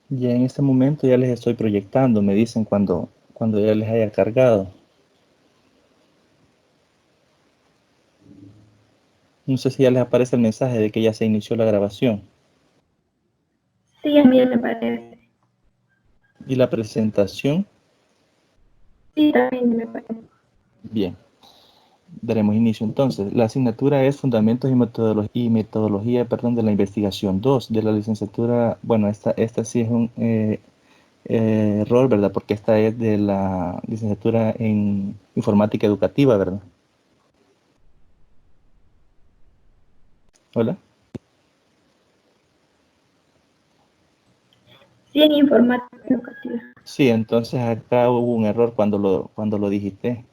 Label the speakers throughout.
Speaker 1: Ya en este momento ya les estoy proyectando, me dicen cuando ya les haya cargado. No sé si ya les aparece el mensaje de que ya se inició la grabación.
Speaker 2: Sí, a mí me parece.
Speaker 1: Y la presentación,
Speaker 2: Sí, también me parece.
Speaker 1: bien, daremos inicio entonces. La asignatura es Fundamentos y Metodología, perdón, de la Investigación 2 de la licenciatura. Bueno, esta sí es un error, ¿verdad? Porque esta es de la licenciatura en Informática Educativa, ¿verdad? Hola.
Speaker 2: Sí, en informática educativa.
Speaker 1: Sí, entonces acá hubo un error cuando lo dijiste.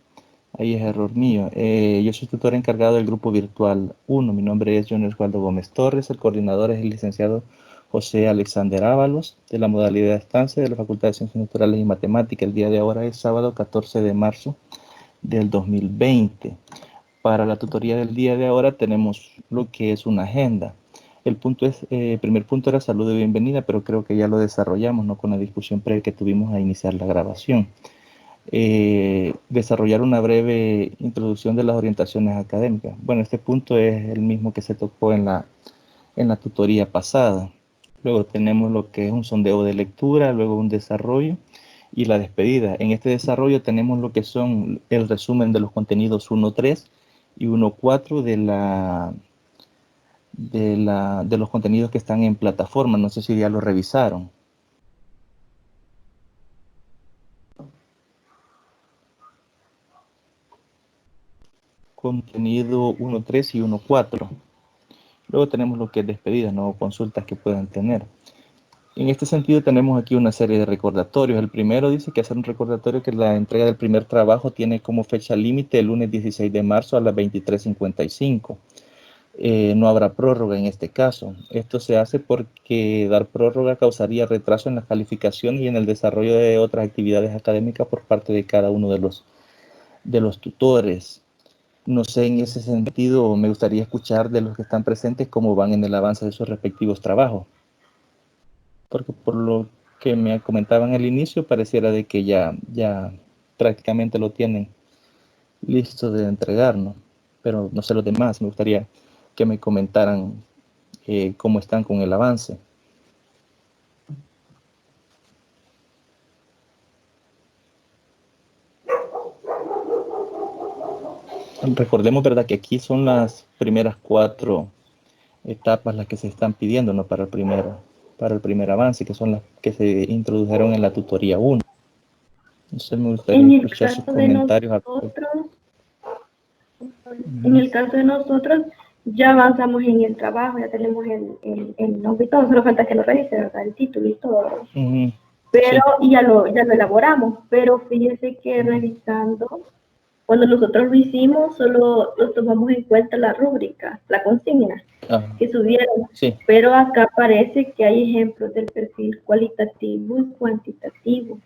Speaker 1: Ahí es error mío. Yo soy tutor encargado del grupo virtual 1. Mi nombre es John Osvaldo Gómez Torres. El coordinador es el licenciado José Alexander Ábalos, de la modalidad de estancia de la Facultad de Ciencias Naturales y Matemáticas. El día de ahora es sábado 14 de marzo del 2020. Para la tutoría del día de ahora tenemos lo que es una agenda. El primer punto era salud de bienvenida, pero creo que ya lo desarrollamos, ¿no? Con la discusión previa que tuvimos a iniciar la grabación. Desarrollar una breve introducción de las orientaciones académicas. Bueno, este punto es el mismo que se tocó en la tutoría pasada. Luego tenemos lo que es un sondeo de lectura, luego un desarrollo y la despedida. En este desarrollo tenemos lo que son el resumen de los contenidos 1.3 y 1.4 de los contenidos que están en plataforma. No sé si ya lo revisaron. Contenido 1.3 y 1.4. Luego tenemos lo que es despedidas, no consultas que puedan tener. En este sentido tenemos aquí una serie de recordatorios. El primero dice que hacer un recordatorio que la entrega del primer trabajo tiene como fecha límite el lunes 16 de marzo a las 23:55. No habrá prórroga en este caso. Esto se hace porque dar prórroga causaría retraso en las calificaciones y en el desarrollo de otras actividades académicas por parte de cada uno de los tutores. No sé, en ese sentido, me gustaría escuchar de los que están presentes cómo van en el avance de sus respectivos trabajos, porque por lo que me comentaban al inicio, pareciera de que ya prácticamente lo tienen listo de entregarnos, pero no sé los demás, me gustaría que me comentaran cómo están con el avance. Recordemos, ¿verdad?, que aquí son las primeras 4 etapas las que se están pidiendo, ¿no?, para el primer avance, que son las que se introdujeron en la tutoría 1. Entonces me gustaría
Speaker 2: En el
Speaker 1: escuchar sus
Speaker 2: caso de
Speaker 1: comentarios al respecto.
Speaker 2: nosotros, en
Speaker 1: Ujú.
Speaker 2: el caso de nosotros, ya avanzamos en el trabajo, ya tenemos el nombre y todo, solo falta que lo revise, ¿verdad? El título y todo.
Speaker 1: Ujú.
Speaker 2: Pero,
Speaker 1: Sí.
Speaker 2: y ya lo elaboramos, pero fíjese que revisando, cuando nosotros lo hicimos, solo nos tomamos en cuenta la rúbrica, la consigna
Speaker 1: Ah,
Speaker 2: que subieron,
Speaker 1: sí.
Speaker 2: pero acá parece que hay ejemplos del perfil cualitativo y cuantitativo,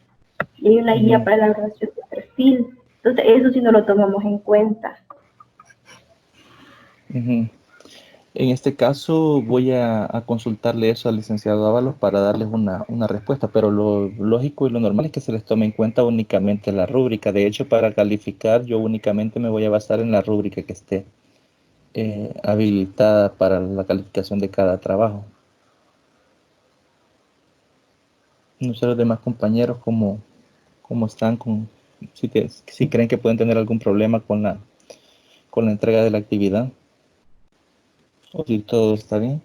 Speaker 2: y hay una guía
Speaker 1: Ujú.
Speaker 2: para la elaboración de perfil, entonces eso sí no lo tomamos en cuenta.
Speaker 1: Ujú. En este caso voy a consultarle eso al licenciado Ábalos para darles una respuesta, pero lo lógico y lo normal es que se les tome en cuenta únicamente la rúbrica. De hecho, para calificar yo únicamente me voy a basar en la rúbrica que esté habilitada para la calificación de cada trabajo. No sé los demás compañeros cómo están si creen que pueden tener algún problema con la entrega de la actividad o si todo está bien.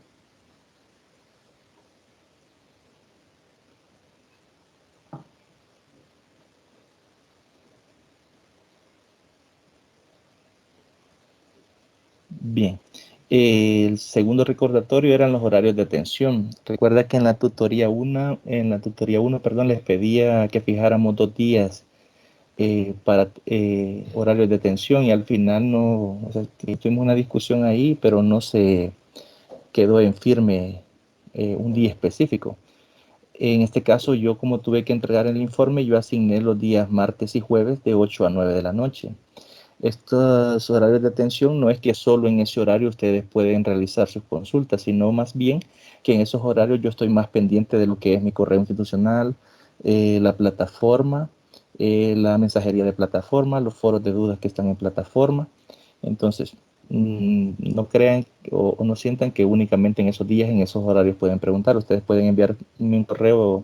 Speaker 1: Bien. El segundo recordatorio eran los horarios de atención. Recuerda que en la tutoría 1, perdón, les pedía que fijáramos 2 días para horarios de atención y al final no, o sea, que tuvimos una discusión ahí, pero no se quedó en firme un día específico. En este caso, yo como tuve que entregar el informe, yo asigné los días martes y jueves de 8 a 9 de la noche. Estos horarios de atención no es que solo en ese horario ustedes pueden realizar sus consultas, sino más bien que en esos horarios yo estoy más pendiente de lo que es mi correo institucional, la plataforma, la mensajería de plataforma, los foros de dudas que están en plataforma. Entonces, no crean o no sientan que únicamente en esos días, en esos horarios pueden preguntar. Ustedes pueden enviar un correo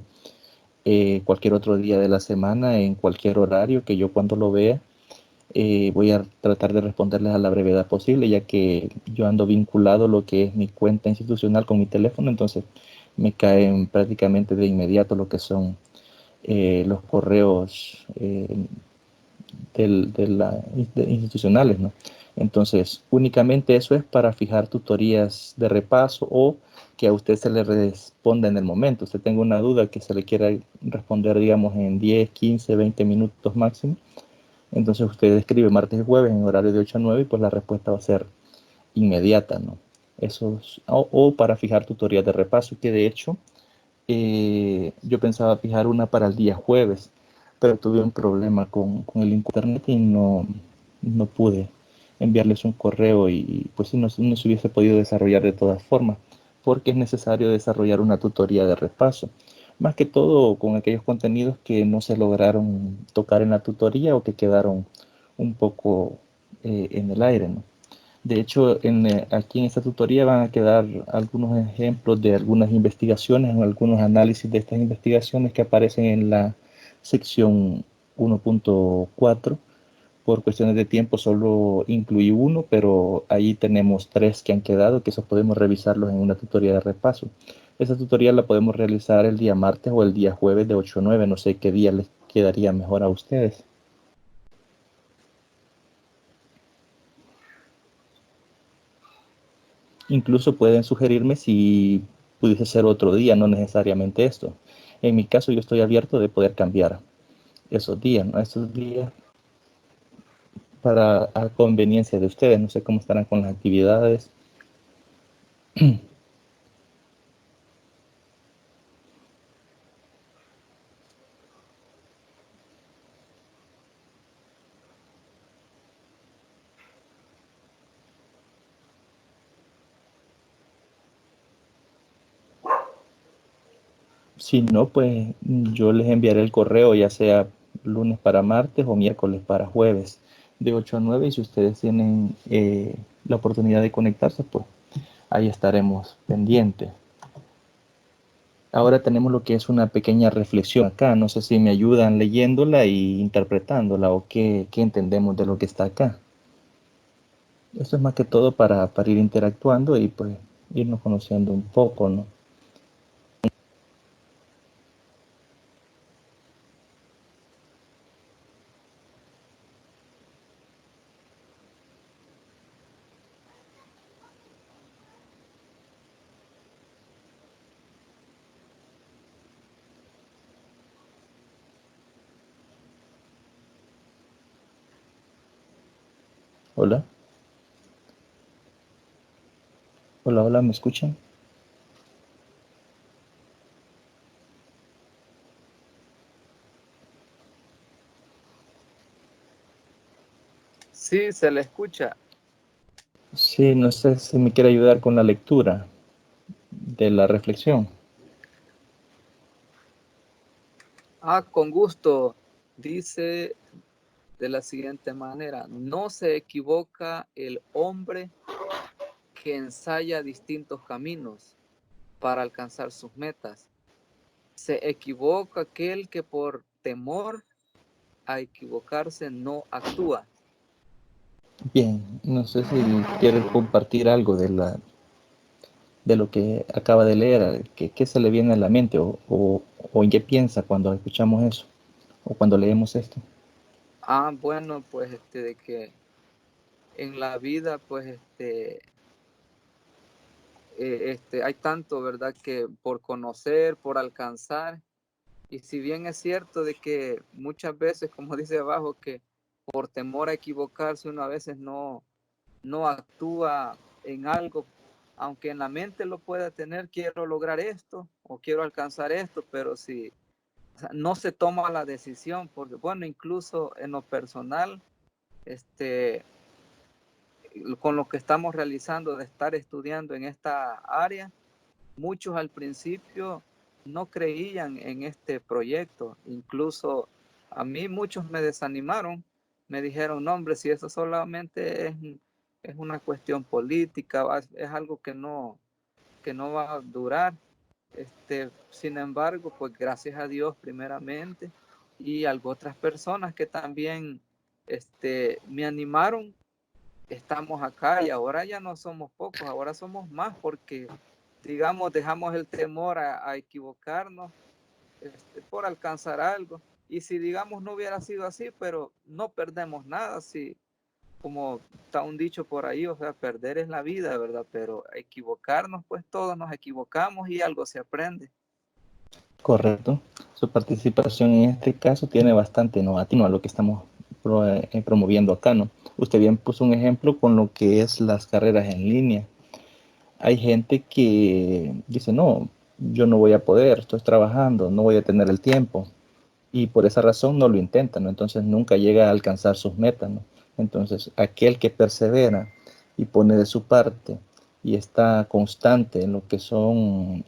Speaker 1: cualquier otro día de la semana, en cualquier horario que yo cuando lo vea voy a tratar de responderles a la brevedad posible, ya que yo ando vinculado lo que es mi cuenta institucional con mi teléfono, entonces me caen prácticamente de inmediato lo que son los correos institucionales, ¿no? Entonces, únicamente eso es para fijar tutorías de repaso o que a usted se le responda en el momento. Usted tenga una duda que se le quiera responder, digamos, en 10, 15, 20 minutos máximo. Entonces usted escribe martes y jueves en horario de 8 a 9 y pues la respuesta va a ser inmediata, ¿no? Eso es, o para fijar tutorías de repaso, que de hecho yo pensaba fijar una para el día jueves, pero tuve un problema con el internet y no pude enviarles un correo y pues si no se hubiese podido desarrollar de todas formas, porque es necesario desarrollar una tutoría de repaso. Más que todo con aquellos contenidos que no se lograron tocar en la tutoría o que quedaron un poco en el aire, ¿no? De hecho, aquí en esta tutoría van a quedar algunos ejemplos de algunas investigaciones o algunos análisis de estas investigaciones que aparecen en la sección 1.4. Por cuestiones de tiempo solo incluí uno, pero ahí tenemos tres que han quedado, que esos podemos revisarlos en una tutoría de repaso. Esa tutoría la podemos realizar el día martes o el día jueves de 8 a 9, no sé qué día les quedaría mejor a ustedes. Incluso pueden sugerirme si pudiese ser otro día, no necesariamente esto. En mi caso, yo estoy abierto de poder cambiar esos días, ¿no? Esos días para a conveniencia de ustedes. No sé cómo estarán con las actividades. Si no, pues yo les enviaré el correo, ya sea lunes para martes o miércoles para jueves, de 8 a 9. Y si ustedes tienen la oportunidad de conectarse, pues ahí estaremos pendientes. Ahora tenemos lo que es una pequeña reflexión acá. No sé si me ayudan leyéndola y interpretándola o qué entendemos de lo que está acá. Esto es más que todo para ir interactuando y pues irnos conociendo un poco, ¿no? Hola, hola, hola, ¿me escuchan?
Speaker 3: Sí, se le escucha.
Speaker 1: Sí, no sé si me quiere ayudar con la lectura de la reflexión.
Speaker 3: Con gusto. Dice de la siguiente manera: no se equivoca el hombre que ensaya distintos caminos para alcanzar sus metas. Se equivoca aquel que por temor a equivocarse no actúa.
Speaker 1: Bien, no sé si quiere compartir algo de lo que acaba de leer, qué se le viene a la mente o en qué piensa cuando escuchamos eso o cuando leemos esto.
Speaker 3: Bueno, pues de que en la vida, pues hay tanto, ¿verdad? Que por conocer, por alcanzar. Y si bien es cierto de que muchas veces, como dice abajo, que por temor a equivocarse uno a veces no actúa en algo, aunque en la mente lo pueda tener, quiero lograr esto o quiero alcanzar esto, pero si o sea, no se toma la decisión, porque bueno, incluso en lo personal, este, con lo que estamos realizando de estar estudiando en esta área, muchos al principio no creían en este proyecto. Incluso a mí muchos me desanimaron, me dijeron, no hombre, si eso solamente es una cuestión política, es algo que no va a durar. Sin embargo, pues gracias a Dios primeramente y a otras personas que también me animaron, estamos acá y ahora ya no somos pocos, ahora somos más porque, digamos, dejamos el temor a equivocarnos por alcanzar algo. Y si, digamos, no hubiera sido así, pero no perdemos nada, si, como está un dicho por ahí, o sea, perder es la vida, ¿verdad? Pero equivocarnos, pues todos nos equivocamos y algo se aprende.
Speaker 1: Correcto. Su participación en este caso tiene bastante innovativo a lo que estamos promoviendo acá, ¿no? Usted bien puso un ejemplo con lo que es las carreras en línea. Hay gente que dice, no, yo no voy a poder, estoy trabajando, no voy a tener el tiempo. Y por esa razón no lo intenta, ¿no? Entonces nunca llega a alcanzar sus metas, ¿no? Entonces aquel que persevera y pone de su parte y está constante en lo que son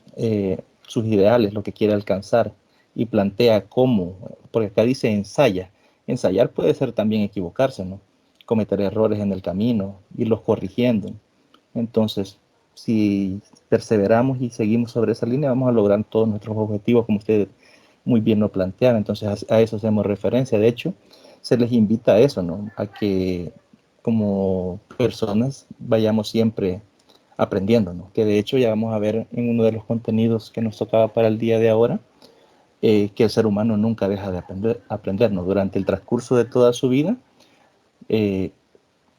Speaker 1: sus ideales, lo que quiere alcanzar y plantea cómo, porque acá dice ensaya. Ensayar puede ser también equivocarse, ¿no? Cometer errores en el camino, irlos corrigiendo. Entonces, si perseveramos y seguimos sobre esa línea, vamos a lograr todos nuestros objetivos, como usted muy bien lo plantean. Entonces, a eso hacemos referencia. De hecho, se les invita a eso, ¿no? A que como personas vayamos siempre aprendiendo, ¿no? Que de hecho ya vamos a ver en uno de los contenidos que nos tocaba para el día de ahora, que el ser humano nunca deja de aprender, ¿no? Durante el transcurso de toda su vida, eh,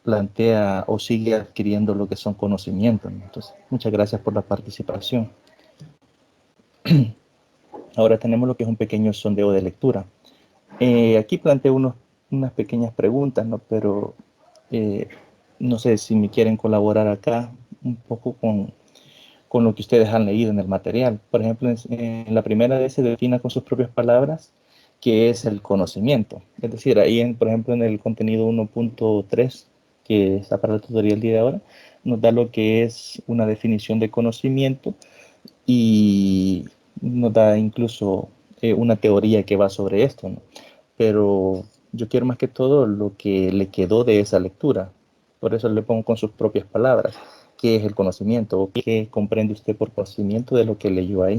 Speaker 1: plantea o sigue adquiriendo lo que son conocimientos, ¿no? Entonces, muchas gracias por la participación. Ahora tenemos lo que es un pequeño sondeo de lectura. Aquí planteo unas pequeñas preguntas, ¿no? Pero no sé si me quieren colaborar acá un poco con lo que ustedes han leído en el material. Por ejemplo, en la primera vez se define con sus propias palabras qué es el conocimiento. Es decir, ahí, por ejemplo, en el contenido 1.3, que está para el tutorial del día de ahora, nos da lo que es una definición de conocimiento y nos da incluso una teoría que va sobre esto, ¿no? Pero yo quiero más que todo lo que le quedó de esa lectura. Por eso le pongo con sus propias palabras. ¿Qué es el conocimiento? ¿O qué comprende usted por conocimiento de lo que leyó ahí?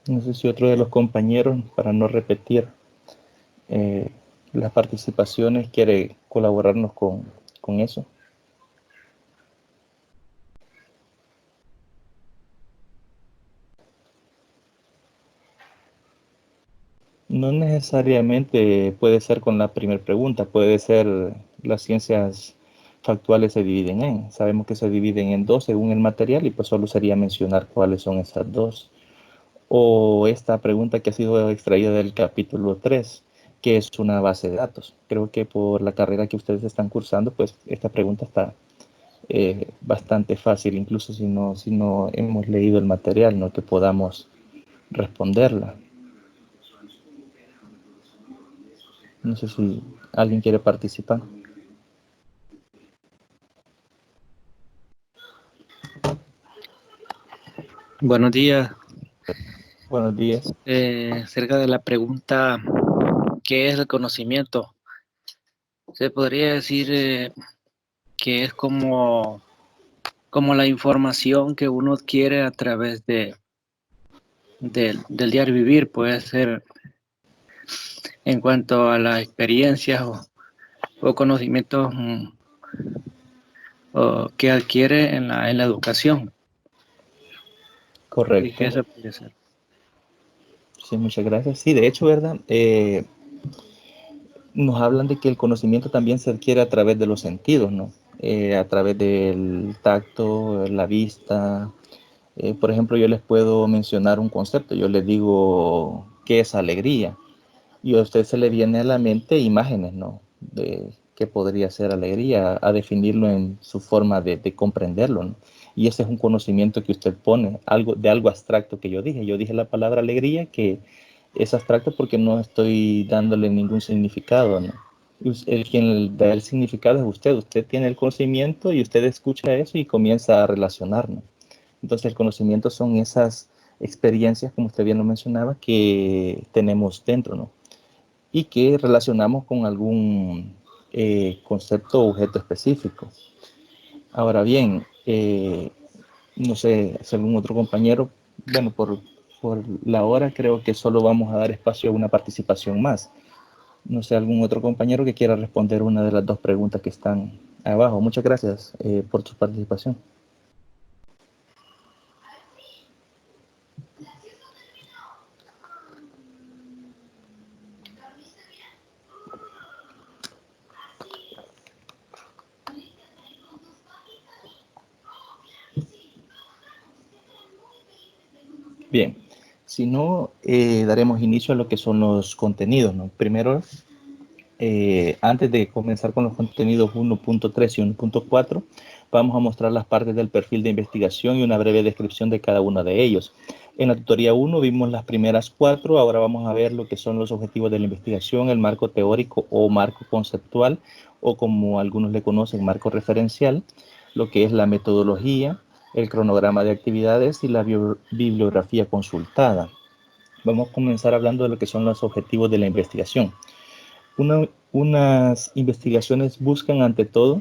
Speaker 1: No sé si otro de los compañeros, para no repetir eh, las participaciones, quiere colaborarnos con eso. No necesariamente puede ser con la primera pregunta, puede ser las ciencias factuales se dividen en, sabemos que se dividen en dos según el material y pues solo sería mencionar cuáles son esas dos. O esta pregunta que ha sido extraída del capítulo 3, que es una base de datos. Creo que por la carrera que ustedes están cursando, pues esta pregunta está bastante fácil, incluso si no hemos leído el material, no que podamos responderla. No sé si alguien quiere participar.
Speaker 4: Buenos días.
Speaker 1: Buenos días.
Speaker 4: Acerca de la pregunta, ¿qué es el conocimiento? Se podría decir que es como la información que uno adquiere a través del diario vivir. Puede ser en cuanto a las experiencias o conocimientos que adquiere en la educación.
Speaker 1: Correcto.
Speaker 4: Y que eso puede ser.
Speaker 1: Sí, muchas gracias. Sí, de hecho, ¿verdad? Nos hablan de que el conocimiento también se adquiere a través de los sentidos, ¿no? A través del tacto, la vista. Por ejemplo, yo les puedo mencionar un concepto. Yo les digo qué es alegría. Y a usted se le viene a la mente imágenes, ¿no? qué podría ser alegría, a definirlo en su forma de comprenderlo, ¿no? Y ese es un conocimiento que usted pone, de algo abstracto que yo dije. Yo dije la palabra alegría, que es abstracto porque no estoy dándole ningún significado, ¿no? Quien da el significado es usted. Usted tiene el conocimiento y usted escucha eso y comienza a relacionar, ¿no? Entonces el conocimiento son esas experiencias, como usted bien lo mencionaba, que tenemos dentro, ¿no? Y que relacionamos con algún concepto o objeto específico. Ahora bien, no sé si algún otro compañero, bueno, por la hora creo que solo vamos a dar espacio a una participación más. No sé, algún otro compañero que quiera responder una de las dos preguntas que están abajo. Muchas gracias por su participación. Bien, si no, daremos inicio a lo que son los contenidos, ¿no? Primero, antes de comenzar con los contenidos 1.3 y 1.4, vamos a mostrar las partes del perfil de investigación y una breve descripción de cada uno de ellos. En la tutoría 1 vimos las primeras 4, ahora vamos a ver lo que son los objetivos de la investigación, el marco teórico o marco conceptual, o como algunos le conocen, marco referencial, lo que es la metodología, el cronograma de actividades y la bibliografía consultada. Vamos a comenzar hablando de lo que son los objetivos de la investigación. Unas investigaciones buscan ante todo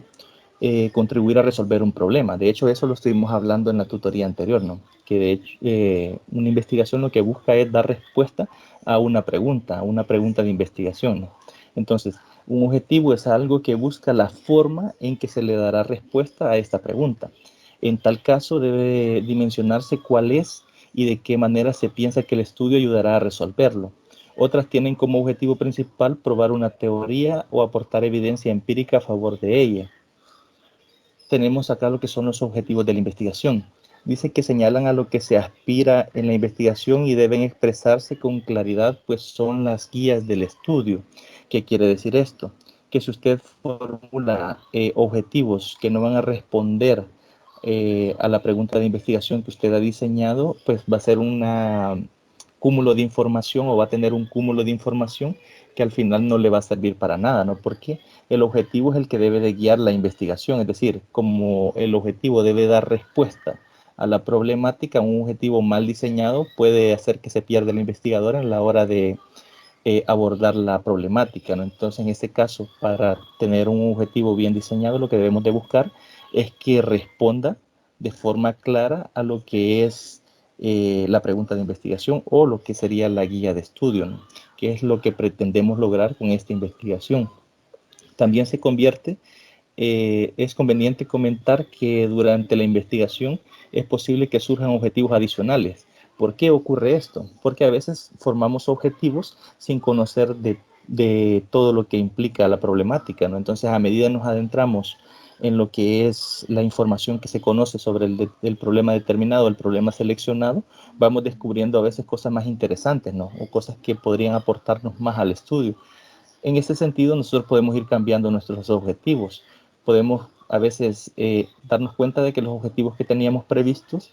Speaker 1: contribuir a resolver un problema. De hecho, eso lo estuvimos hablando en la tutoría anterior, ¿no? Que de hecho, una investigación lo que busca es dar respuesta a una pregunta de investigación, ¿no? Entonces, un objetivo es algo que busca la forma en que se le dará respuesta a esta pregunta. En tal caso, debe dimensionarse cuál es y de qué manera se piensa que el estudio ayudará a resolverlo. Otras tienen como objetivo principal probar una teoría o aportar evidencia empírica a favor de ella. Tenemos acá lo que son los objetivos de la investigación. Dice que señalan a lo que se aspira en la investigación y deben expresarse con claridad, pues son las guías del estudio. ¿Qué quiere decir esto? Que si usted formula objetivos que no van a responder a la pregunta de investigación que usted ha diseñado, pues va a ser un cúmulo de información, o va a tener un cúmulo de información que al final no le va a servir para nada, ¿no? Porque el objetivo es el que debe de guiar la investigación, es decir, como el objetivo debe dar respuesta a la problemática, un objetivo mal diseñado puede hacer que se pierda el investigador en la hora de abordar la problemática, ¿no? Entonces, en este caso, para tener un objetivo bien diseñado, lo que debemos de buscar es que responda de forma clara a lo que es la pregunta de investigación o lo que sería la guía de estudio, ¿no? Que es lo que pretendemos lograr con esta investigación. También es conveniente comentar que durante la investigación es posible que surjan objetivos adicionales. ¿Por qué ocurre esto? Porque a veces formamos objetivos sin conocer de todo lo que implica la problemática, ¿no? Entonces, a medida nos adentramos en lo que es la información que se conoce sobre el problema determinado, el problema seleccionado, vamos descubriendo a veces cosas más interesantes, ¿no? O cosas que podrían aportarnos más al estudio. En ese sentido, nosotros podemos ir cambiando nuestros objetivos. Podemos a veces darnos cuenta de que los objetivos que teníamos previstos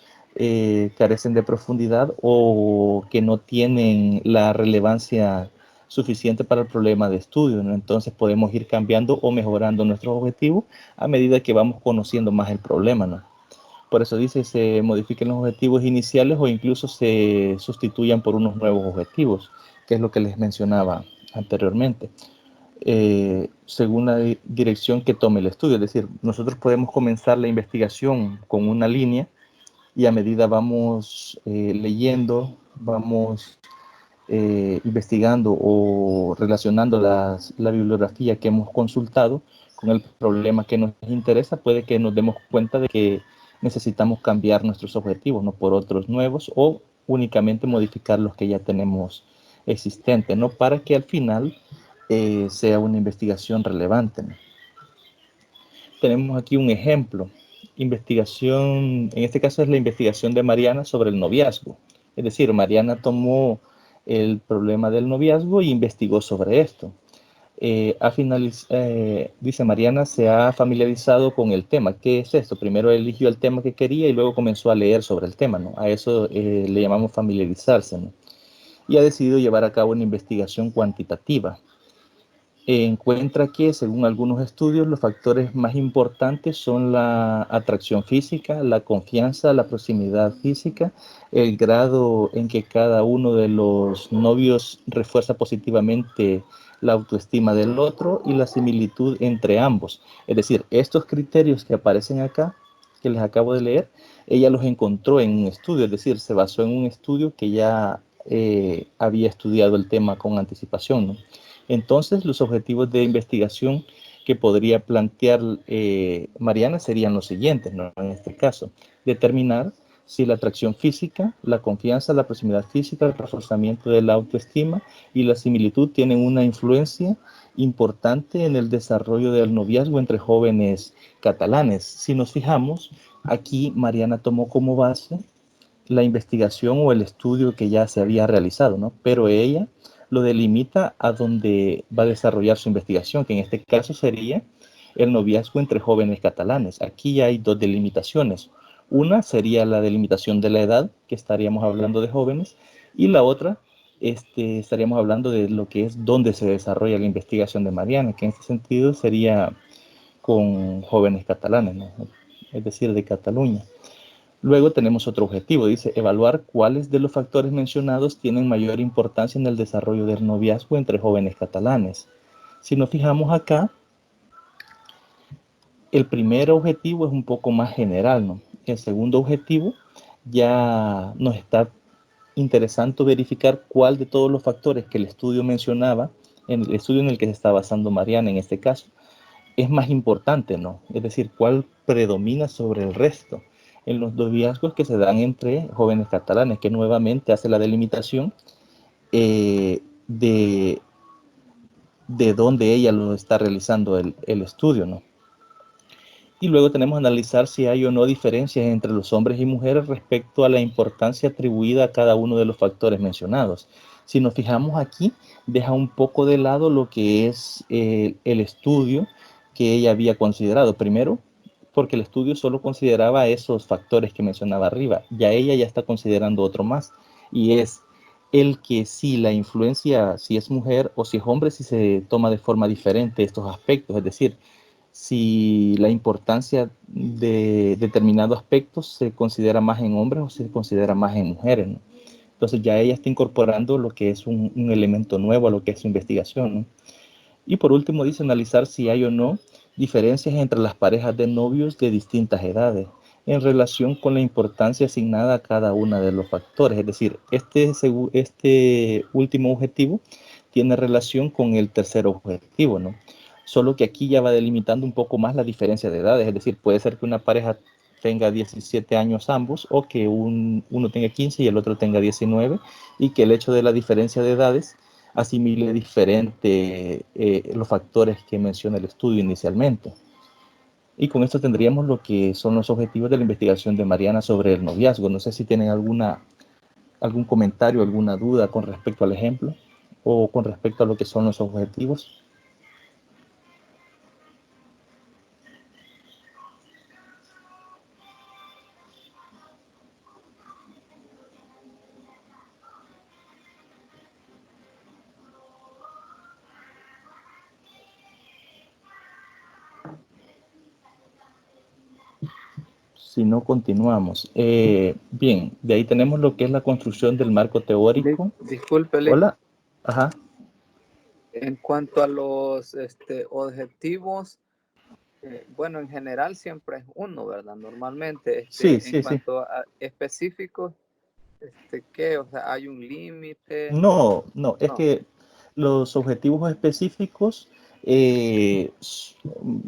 Speaker 1: carecen de profundidad o que no tienen la relevancia suficiente para el problema de estudio, ¿no? Entonces podemos ir cambiando o mejorando nuestros objetivos a medida que vamos conociendo más el problema, ¿no? Por eso dice, se modifiquen los objetivos iniciales o incluso se sustituyan por unos nuevos objetivos, que es lo que les mencionaba anteriormente, según la dirección que tome el estudio. Es decir, nosotros podemos comenzar la investigación con una línea y a medida vamos leyendo, vamos investigando o relacionando la bibliografía que hemos consultado con el problema que nos interesa, puede que nos demos cuenta de que necesitamos cambiar nuestros objetivos, ¿no? Por otros nuevos o únicamente modificar los que ya tenemos existentes, ¿no? Para que al final sea una investigación relevante, ¿no? Tenemos aquí un ejemplo. Investigación, en este caso es la investigación de Mariana sobre el noviazgo. Es decir, Mariana tomó el problema del noviazgo e investigó sobre esto. dice Mariana, se ha familiarizado con el tema. ¿Qué es esto? Primero eligió el tema que quería y luego comenzó a leer sobre el tema, ¿no? A eso le llamamos familiarizarse, ¿no? Y ha decidido llevar a cabo una investigación cuantitativa. Encuentra que, según algunos estudios, los factores más importantes son la atracción física, la confianza, la proximidad física, el grado en que cada uno de los novios refuerza positivamente la autoestima del otro y la similitud entre ambos. Es decir, estos criterios que aparecen acá, que les acabo de leer, ella los encontró en un estudio, es decir, se basó en un estudio que ya había estudiado el tema con anticipación, ¿no? Entonces, los objetivos de investigación que podría plantear Mariana serían los siguientes, ¿no? En este caso, determinar si la atracción física, la confianza, la proximidad física, el reforzamiento de la autoestima y la similitud tienen una influencia importante en el desarrollo del noviazgo entre jóvenes catalanes. Si nos fijamos, aquí Mariana tomó como base la investigación o el estudio que ya se había realizado, ¿no? Pero ella lo delimita a donde va a desarrollar su investigación, que en este caso sería el noviazgo entre jóvenes catalanes. Aquí ya hay dos delimitaciones. Una sería la delimitación de la edad, que estaríamos hablando de jóvenes, y la otra estaríamos hablando de lo que es donde se desarrolla la investigación de Mariana, que en este sentido sería con jóvenes catalanes, ¿no? Es decir, de Cataluña. Luego tenemos otro objetivo, dice evaluar cuáles de los factores mencionados tienen mayor importancia en el desarrollo del noviazgo entre jóvenes catalanes. Si nos fijamos acá, el primer objetivo es un poco más general, ¿no? El segundo objetivo ya nos está interesante verificar cuál de todos los factores que el estudio mencionaba, en el estudio en el que se está basando Mariana en este caso, es más importante, ¿no? Es decir, cuál predomina sobre el resto en los noviazgos que se dan entre jóvenes catalanes, que nuevamente hace la delimitación de dónde ella lo está realizando el estudio, ¿no? Y luego tenemos que analizar si hay o no diferencias entre los hombres y mujeres respecto a la importancia atribuida a cada uno de los factores mencionados. Si nos fijamos aquí, deja un poco de lado lo que es el estudio que ella había considerado. Primero, porque el estudio solo consideraba esos factores que mencionaba arriba. Ya ella ya está considerando otro más, y es el que si la influencia, si es mujer o si es hombre, si se toma de forma diferente estos aspectos. Es decir, si la importancia de determinados aspectos se considera más en hombres o se considera más en mujeres, ¿no? Entonces ya ella está incorporando lo que es un elemento nuevo a lo que es su investigación, ¿no? Y por último dice analizar si hay o no diferencias entre las parejas de novios de distintas edades en relación con la importancia asignada a cada uno de los factores. Es decir, este último objetivo tiene relación con el tercer objetivo, ¿no? Solo que aquí ya va delimitando un poco más la diferencia de edades. Es decir, puede ser que una pareja tenga 17 años ambos, o que uno tenga 15 y el otro tenga 19, y que el hecho de la diferencia de edades asimile diferente los factores que menciona el estudio inicialmente. Y con esto tendríamos lo que son los objetivos de la investigación de Mariana sobre el noviazgo. No sé si tienen algún comentario, alguna duda con respecto al ejemplo o con respecto a lo que son los objetivos. Si no, continuamos. Bien, de ahí tenemos lo que es la construcción del marco teórico.
Speaker 3: Discúlpele.
Speaker 1: Hola. Ajá.
Speaker 3: En cuanto a los objetivos, bueno, en general siempre es uno, ¿verdad? Normalmente,
Speaker 1: Sí,
Speaker 3: en
Speaker 1: sí, sí.
Speaker 3: cuanto a específicos, ¿qué? O sea, ¿hay un límite?
Speaker 1: No, no, es
Speaker 3: No.
Speaker 1: que los objetivos específicos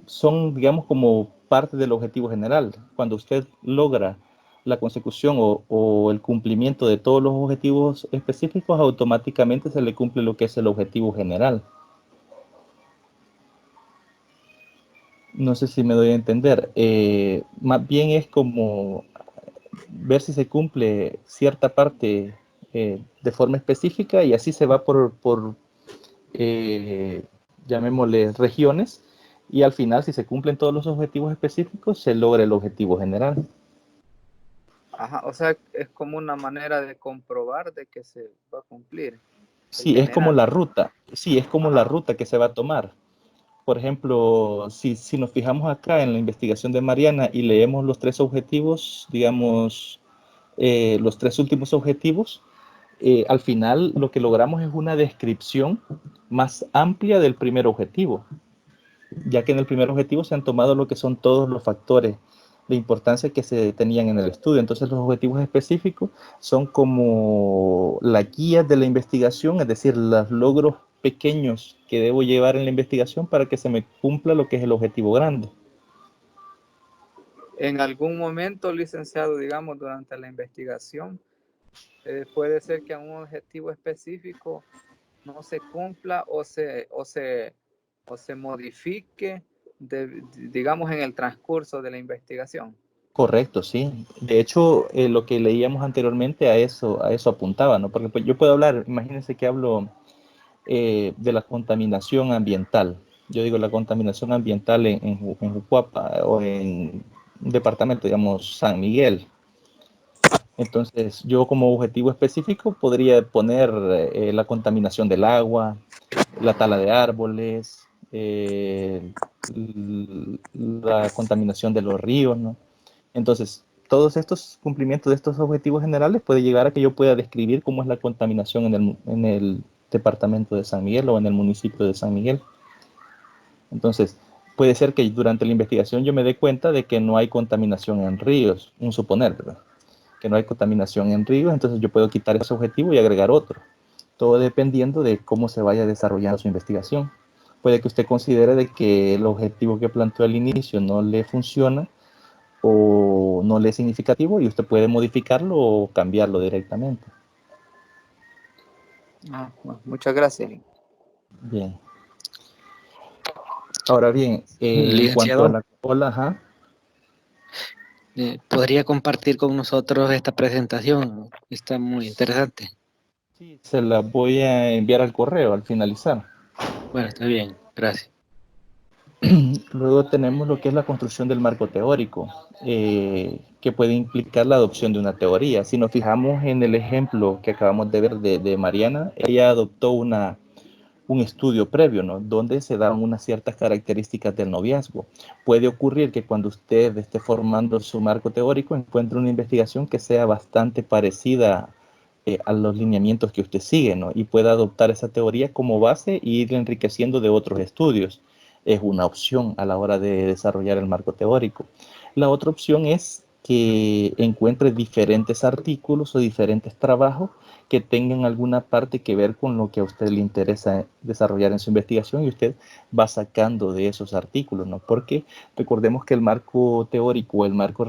Speaker 1: son, digamos, como parte del objetivo general. Cuando usted logra la consecución o el cumplimiento de todos los objetivos específicos, automáticamente se le cumple lo que es el objetivo general. No sé si me doy a entender. Más bien es como ver si se cumple cierta parte de forma específica, y así se va por llamémosle regiones, y al final, si se cumplen todos los objetivos específicos, se logra el objetivo general.
Speaker 3: Ajá, o sea, es como una manera de comprobar de que se va a cumplir.
Speaker 1: Sí, es como la ruta. Sí, es como la
Speaker 3: Ajá.
Speaker 1: ruta que se va a tomar. Por ejemplo, si nos fijamos acá en la investigación de Mariana y leemos los 3 objetivos, digamos, los 3 últimos objetivos, al final lo que logramos es una descripción más amplia del primer objetivo, ya que en el primer objetivo se han tomado lo que son todos los factores de importancia que se tenían en el estudio. Entonces los objetivos específicos son como la guía de la investigación, es decir, los logros pequeños que debo llevar en la investigación para que se me cumpla lo que es el objetivo grande.
Speaker 3: En algún momento, licenciado, digamos, durante la investigación, puede ser que un objetivo específico no se cumpla o se modifique, digamos, en el transcurso de la investigación.
Speaker 1: Correcto, sí. De hecho, lo que leíamos anteriormente a eso apuntaba, ¿no? Porque pues, yo puedo hablar, imagínense que hablo de la contaminación ambiental. Yo digo la contaminación ambiental en Jucuapa o en un departamento, digamos, San Miguel. Entonces, yo como objetivo específico podría poner la contaminación del agua, la tala de árboles, la contaminación de los ríos, ¿no? Entonces, todos estos cumplimientos de estos objetivos generales puede llegar a que yo pueda describir cómo es la contaminación en el departamento de San Miguel o en el municipio de San Miguel. Entonces, puede ser que durante la investigación yo me dé cuenta de que no hay contaminación en ríos, un suponer, ¿verdad? Que no hay contaminación en ríos, entonces yo puedo quitar ese objetivo y agregar otro. Todo dependiendo de cómo se vaya desarrollando su investigación. Puede que usted considere de que el objetivo que planteó al inicio no le funciona o no le es significativo y usted puede modificarlo o cambiarlo directamente.
Speaker 3: Bueno, muchas gracias.
Speaker 1: Bien. Ahora bien, en cuanto a
Speaker 4: Licenciado,
Speaker 1: la cola, ajá,
Speaker 4: ¿podría compartir con nosotros esta presentación? Está muy interesante.
Speaker 1: sí, se la voy a enviar al correo al finalizar.
Speaker 4: Bueno, está bien, gracias.
Speaker 1: Luego tenemos lo que es la construcción del marco teórico, que puede implicar la adopción de una teoría. Si nos fijamos en el ejemplo que acabamos de ver de Mariana, ella adoptó un estudio previo, ¿no? Donde se dan unas ciertas características del noviazgo. Puede ocurrir que cuando usted esté formando su marco teórico encuentre una investigación que sea bastante parecida a los lineamientos que usted sigue, ¿no? Y pueda adoptar esa teoría como base e ir enriqueciendo de otros estudios. Es una opción a la hora de desarrollar el marco teórico. La otra opción es que encuentre diferentes artículos o diferentes trabajos que tengan alguna parte que ver con lo que a usted le interesa desarrollar en su investigación y usted va sacando de esos artículos, ¿no? Porque recordemos que el marco teórico o el marco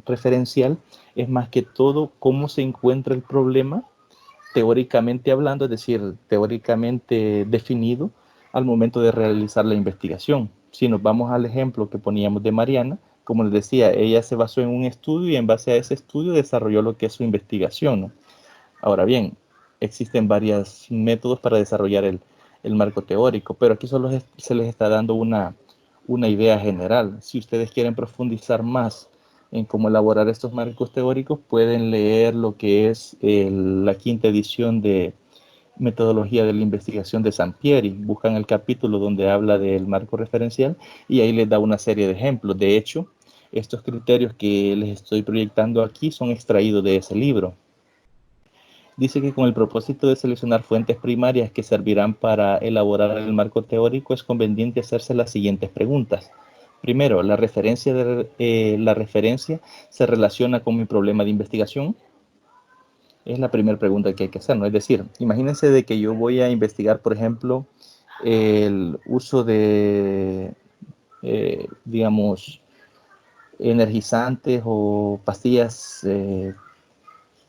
Speaker 1: referencial es más que todo cómo se encuentra el problema teóricamente hablando, es decir, teóricamente definido al momento de realizar la investigación. Si nos vamos al ejemplo que poníamos de Mariana, como les decía, ella se basó en un estudio y en base a ese estudio desarrolló lo que es su investigación, ¿no? Ahora bien, existen varios métodos para desarrollar el marco teórico, pero aquí solo se les está dando una idea general. Si ustedes quieren profundizar más en cómo elaborar estos marcos teóricos, pueden leer lo que es la quinta edición de Metodología de la Investigación de Sampieri. Buscan el capítulo donde habla del marco referencial y ahí les da una serie de ejemplos. De hecho, estos criterios que les estoy proyectando aquí son extraídos de ese libro. Dice que con el propósito de seleccionar fuentes primarias que servirán para elaborar el marco teórico es conveniente hacerse las siguientes preguntas. Primero, ¿la referencia se relaciona con mi problema de investigación? Es la primera pregunta que hay que hacer, ¿no? Es decir, imagínense de que yo voy a investigar, por ejemplo, el uso de, digamos, energizantes o pastillas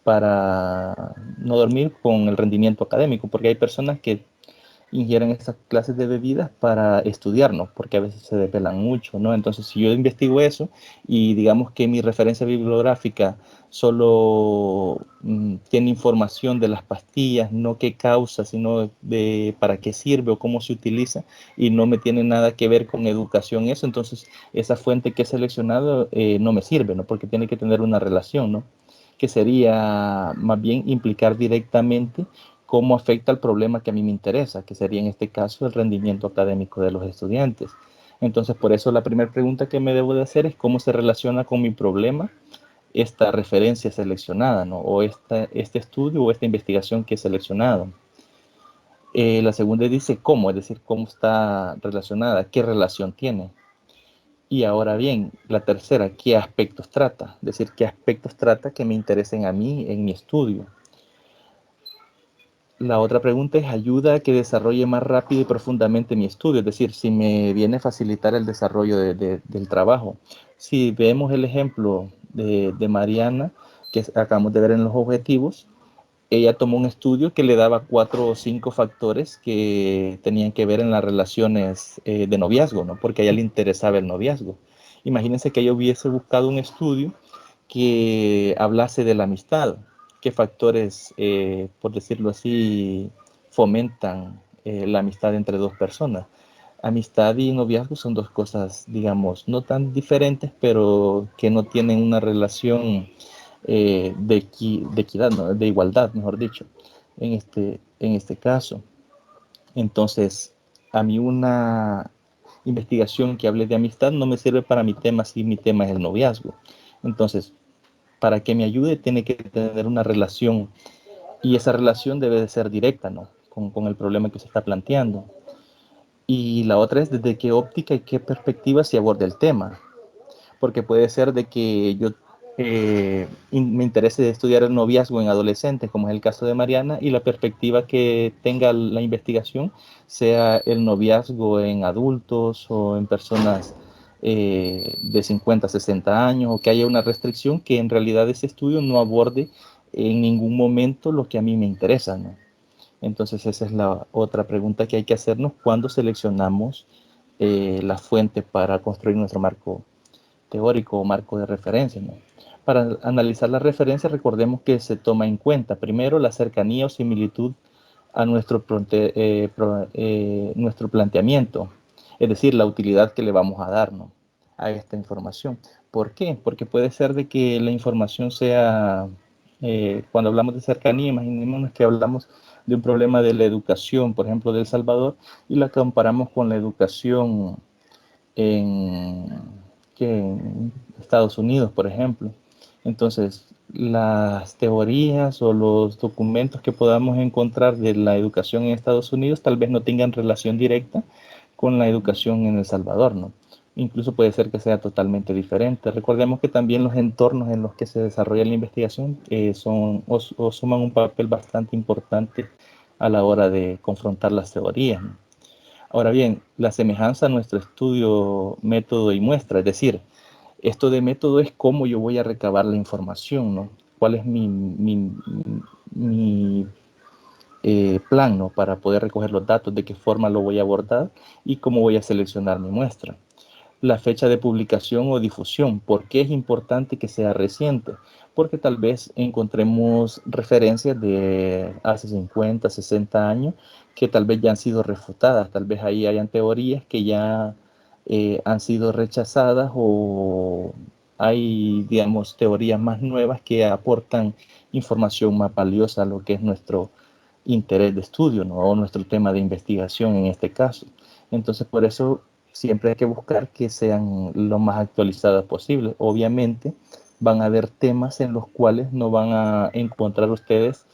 Speaker 1: para no dormir con el rendimiento académico, porque hay personas que ingieran estas clases de bebidas para estudiar, ¿no? Porque a veces se desvelan mucho, ¿no? Entonces, si yo investigo eso y digamos que mi referencia bibliográfica solo tiene información de las pastillas, no qué causa, sino de para qué sirve o cómo se utiliza, y no me tiene nada que ver con educación eso, entonces esa fuente que he seleccionado no me sirve, ¿no? Porque tiene que tener una relación, ¿no? Que sería más bien implicar directamente cómo afecta el problema que a mí me interesa, que sería en este caso el rendimiento académico de los estudiantes. Entonces, por eso la primera pregunta que me debo de hacer es cómo se relaciona con mi problema esta referencia seleccionada, ¿no? O este estudio o esta investigación que he seleccionado. La segunda dice cómo, es decir, cómo está relacionada, qué relación tiene. Y ahora bien, la tercera, qué aspectos trata, es decir, qué aspectos trata que me interesen a mí en mi estudio. La otra pregunta es, ¿ayuda a que desarrolle más rápido y profundamente mi estudio? Es decir, si me viene a facilitar el desarrollo del trabajo. Si vemos el ejemplo de Mariana, que acabamos de ver en los objetivos, ella tomó un estudio que le daba 4 o 5 factores que tenían que ver en las relaciones de noviazgo, ¿no? Porque a ella le interesaba el noviazgo. Imagínense que ella hubiese buscado un estudio que hablase de la amistad, qué factores, por decirlo así, fomentan la amistad entre dos personas. Amistad y noviazgo son dos cosas, digamos, no tan diferentes, pero que no tienen una relación de equidad, ¿no? De igualdad, mejor dicho, en este caso. Entonces, a mí una investigación que hable de amistad no me sirve para mi tema si mi tema es el noviazgo. Entonces, para que me ayude tiene que tener una relación, y esa relación debe de ser directa, ¿no? Con el problema que se está planteando. Y la otra es desde qué óptica y qué perspectiva se aborda el tema, porque puede ser de que yo me interese estudiar el noviazgo en adolescentes, como es el caso de Mariana, y la perspectiva que tenga la investigación sea el noviazgo en adultos o en personas de 50, 60 años, o que haya una restricción que en realidad ese estudio no aborde en ningún momento lo que a mí me interesa, ¿no? Entonces esa es la otra pregunta que hay que hacernos cuando seleccionamos la fuente para construir nuestro marco teórico o marco de referencia, ¿no? Para analizar la referencia, recordemos que se toma en cuenta primero la cercanía o similitud a nuestro planteamiento, es decir, la utilidad que le vamos a dar, ¿no? A esta información. ¿Por qué? Porque puede ser de que la información sea, cuando hablamos de cercanía, imaginémonos que hablamos de un problema de la educación, por ejemplo, de El Salvador, y la comparamos con la educación en, en Estados Unidos, por ejemplo. Entonces, las teorías o los documentos que podamos encontrar de la educación en Estados Unidos tal vez no tengan relación directa con la educación en El Salvador, ¿no? Incluso puede ser que sea totalmente diferente. Recordemos que también los entornos en los que se desarrolla la investigación son o suman un papel bastante importante a la hora de confrontar las teorías, ¿no? Ahora bien, la semejanza a nuestro estudio, método y muestra, es decir, esto de método es cómo yo voy a recabar la información, ¿no? ¿Cuál es mi plan, ¿no? Para poder recoger los datos, de qué forma lo voy a abordar y cómo voy a seleccionar mi muestra. La fecha de publicación o difusión. ¿Por qué es importante que sea reciente? Porque tal vez encontremos referencias de hace 50, 60 años que tal vez ya han sido refutadas, tal vez ahí hayan teorías que ya han sido rechazadas, o hay, digamos, teorías más nuevas que aportan información más valiosa a lo que es nuestro interés de estudio, ¿no? O nuestro tema de investigación en este caso. Entonces, por eso siempre hay que buscar que sean lo más actualizadas posible. Obviamente, van a haber temas en los cuales no van a encontrar ustedes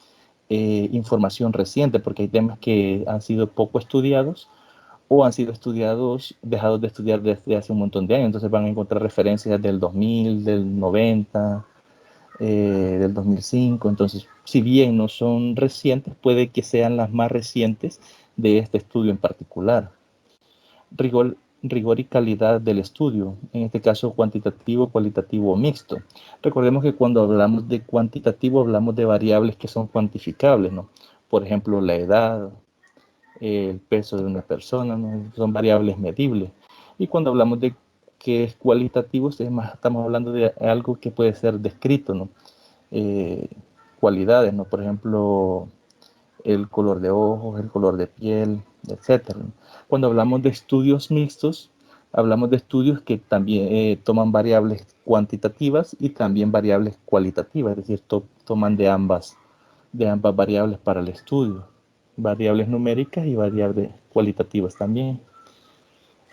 Speaker 1: información reciente, porque hay temas que han sido poco estudiados o han sido estudiados, dejados de estudiar desde hace un montón de años. Entonces van a encontrar referencias del 2000, del 90, del 2005. Entonces, si bien no son recientes, puede que sean las más recientes de este estudio en particular. Rigor y calidad del estudio, en este caso cuantitativo, cualitativo o mixto. Recordemos que cuando hablamos de cuantitativo hablamos de variables que son cuantificables, ¿no? Por ejemplo, la edad, el peso de una persona, ¿no? Son variables medibles. Y cuando hablamos de que es cualitativo, es más, estamos hablando de algo que puede ser descrito, ¿no? Eh, Cualidades, ¿no? Por ejemplo, el color de ojos, el color de piel, etcétera. Cuando hablamos de estudios mixtos, hablamos de estudios que también toman variables cuantitativas y también variables cualitativas, es decir, toman de ambas variables para el estudio, variables numéricas y variables cualitativas también.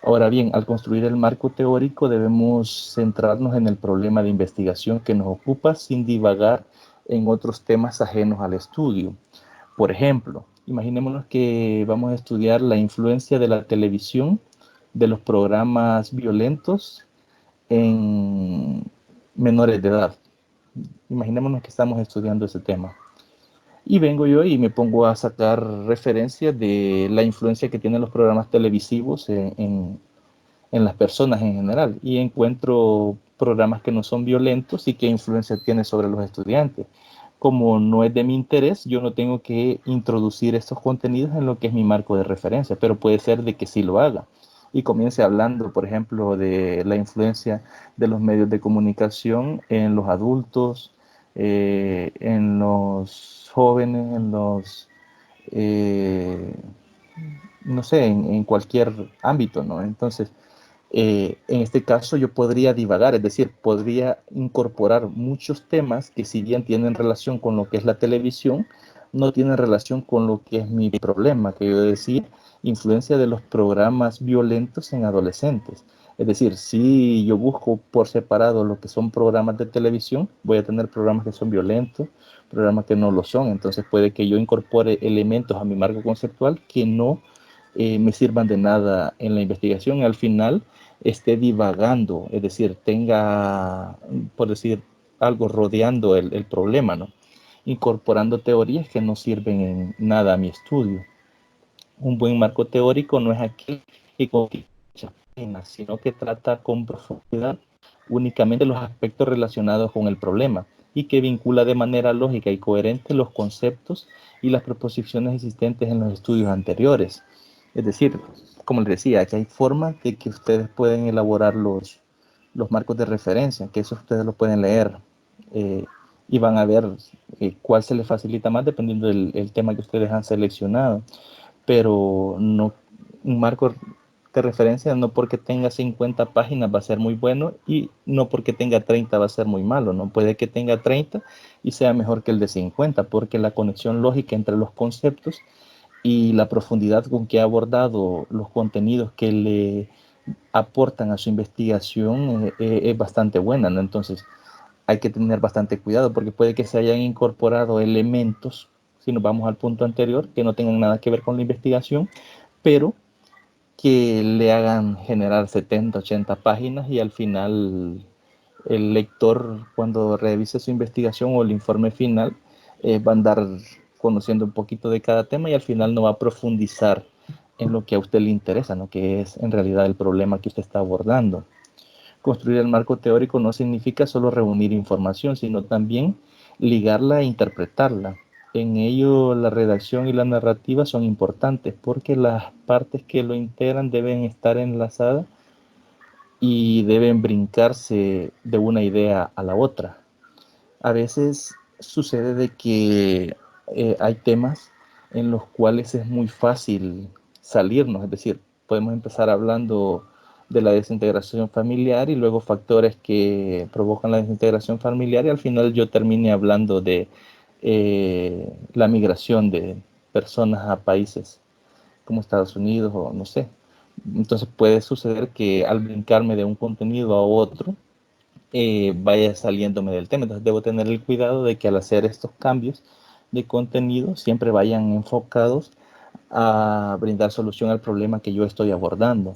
Speaker 1: Ahora bien, al construir el marco teórico debemos centrarnos en el problema de investigación que nos ocupa sin divagar en otros temas ajenos al estudio. Por ejemplo, imaginémonos que vamos a estudiar la influencia de la televisión, de los programas violentos en menores de edad. Imaginémonos que estamos estudiando ese tema. Y vengo yo y me pongo a sacar referencias de la influencia que tienen los programas televisivos en las personas en general. Y encuentro programas que no son violentos y qué influencia tiene sobre los estudiantes. Como no es de mi interés, yo no tengo que introducir estos contenidos en lo que es mi marco de referencia, pero puede ser de que sí lo haga. Y comience hablando, por ejemplo, de la influencia de los medios de comunicación en los adultos, en los jóvenes, eh, no sé, en cualquier ámbito, ¿no? Entonces, en este caso yo podría divagar, es decir, podría incorporar muchos temas que si bien tienen relación con lo que es la televisión, no tienen relación con lo que es mi problema, que yo decía, influencia de los programas violentos en adolescentes. Es decir, si yo busco por separado lo que son programas de televisión, voy a tener programas que son violentos, programas que no lo son. Entonces puede que yo incorpore elementos a mi marco conceptual que no me sirvan de nada en la investigación y al final esté divagando, es decir, tenga, por decir, algo rodeando el problema, ¿no? Incorporando teorías que no sirven en nada a mi estudio. Un buen marco teórico no es aquel que contiene muchas páginas, sino que trata con profundidad únicamente los aspectos relacionados con el problema y que vincula de manera lógica y coherente los conceptos y las proposiciones existentes en los estudios anteriores. Es decir, como les decía, que hay formas de que ustedes pueden elaborar los marcos de referencia, que eso ustedes lo pueden leer eh, y van a ver cuál se les facilita más dependiendo del tema que ustedes han seleccionado. Pero no, un marco de referencia no porque tenga 50 páginas va a ser muy bueno y no porque tenga 30 va a ser muy malo, ¿no? Puede que tenga 30 y sea mejor que el de 50 porque la conexión lógica entre los conceptos y la profundidad con que ha abordado los contenidos que le aportan a su investigación es bastante buena, ¿no? Entonces hay que tener bastante cuidado porque puede que se hayan incorporado elementos, si nos vamos al punto anterior, que no tengan nada que ver con la investigación, pero que le hagan generar 70, 80 páginas y al final el lector cuando revise su investigación o el informe final va a andar conociendo un poquito de cada tema y al final no va a profundizar en lo que a usted le interesa, ¿no? Que es en realidad el problema que usted está abordando. Construir el marco teórico no significa solo reunir información, sino también ligarla e interpretarla. En ello, la redacción y la narrativa son importantes porque las partes que lo integran deben estar enlazadas y deben brincarse de una idea a la otra. A veces sucede de que hay temas en los cuales es muy fácil salirnos, es decir, podemos empezar hablando de la desintegración familiar y luego factores que provocan la desintegración familiar y al final yo termine hablando de la migración de personas a países como Estados Unidos o no sé. Entonces puede suceder que al brincarme de un contenido a otro, vaya saliéndome del tema. Entonces debo tener el cuidado de que al hacer estos cambios de contenido siempre vayan enfocados a brindar solución al problema que yo estoy abordando.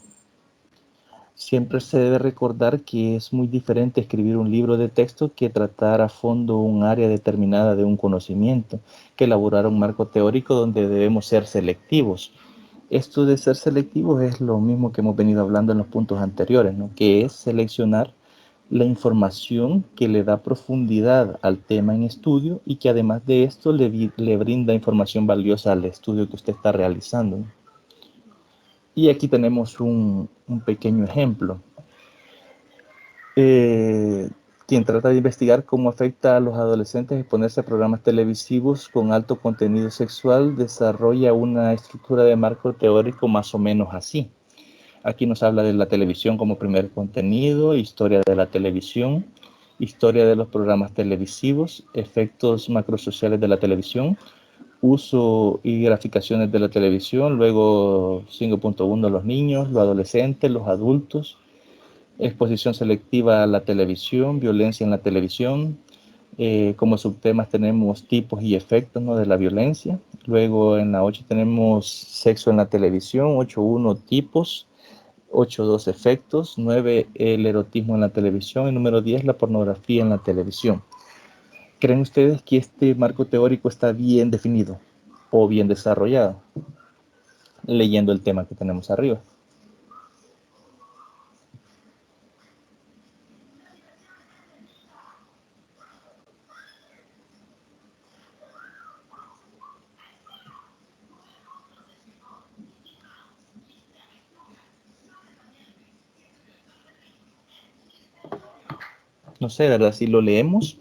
Speaker 1: Siempre se debe recordar que es muy diferente escribir un libro de texto que tratar a fondo un área determinada de un conocimiento, que elaborar un marco teórico donde debemos ser selectivos. Esto de ser selectivos es lo mismo que hemos venido hablando en los puntos anteriores, ¿no? Que es seleccionar la información que le da profundidad al tema en estudio y que además de esto le brinda información valiosa al estudio que usted está realizando. Y aquí tenemos un pequeño ejemplo. Quien trata de investigar cómo afecta a los adolescentes exponerse a programas televisivos con alto contenido sexual desarrolla una estructura de marco teórico más o menos así. Aquí nos habla de la televisión como primer contenido, historia de la televisión, historia de los programas televisivos, efectos macrosociales de la televisión, uso y graficaciones de la televisión, luego 5.1 los niños, los adolescentes, los adultos, exposición selectiva a la televisión, violencia en la televisión. Como subtemas tenemos tipos y efectos, ¿no?, de la violencia. Luego en la 8 tenemos sexo en la televisión, 8.1 tipos, 8.2 efectos, 9 el erotismo en la televisión y número 10 la pornografía en la televisión. ¿Creen ustedes que este marco teórico está bien definido o bien desarrollado? Leyendo el tema que tenemos arriba. No sé, ¿verdad? Si lo leemos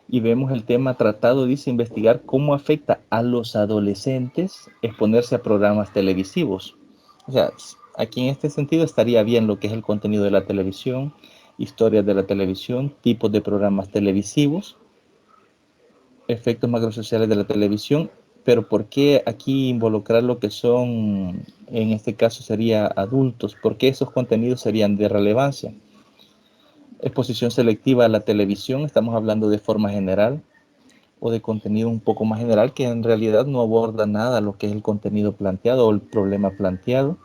Speaker 1: y vemos el tema tratado, dice investigar cómo afecta a los adolescentes exponerse a programas televisivos. O sea, aquí en este sentido estaría bien lo que es el contenido de la televisión, historias de la televisión, tipos de programas televisivos, efectos macrosociales de la televisión, pero ¿por qué aquí involucrar lo que son, en este caso sería adultos? ¿Por qué esos contenidos serían de relevancia? Exposición selectiva a la televisión, estamos hablando de forma general o de contenido un poco más general que en realidad no aborda nada lo que es el contenido planteado o el problema planteado.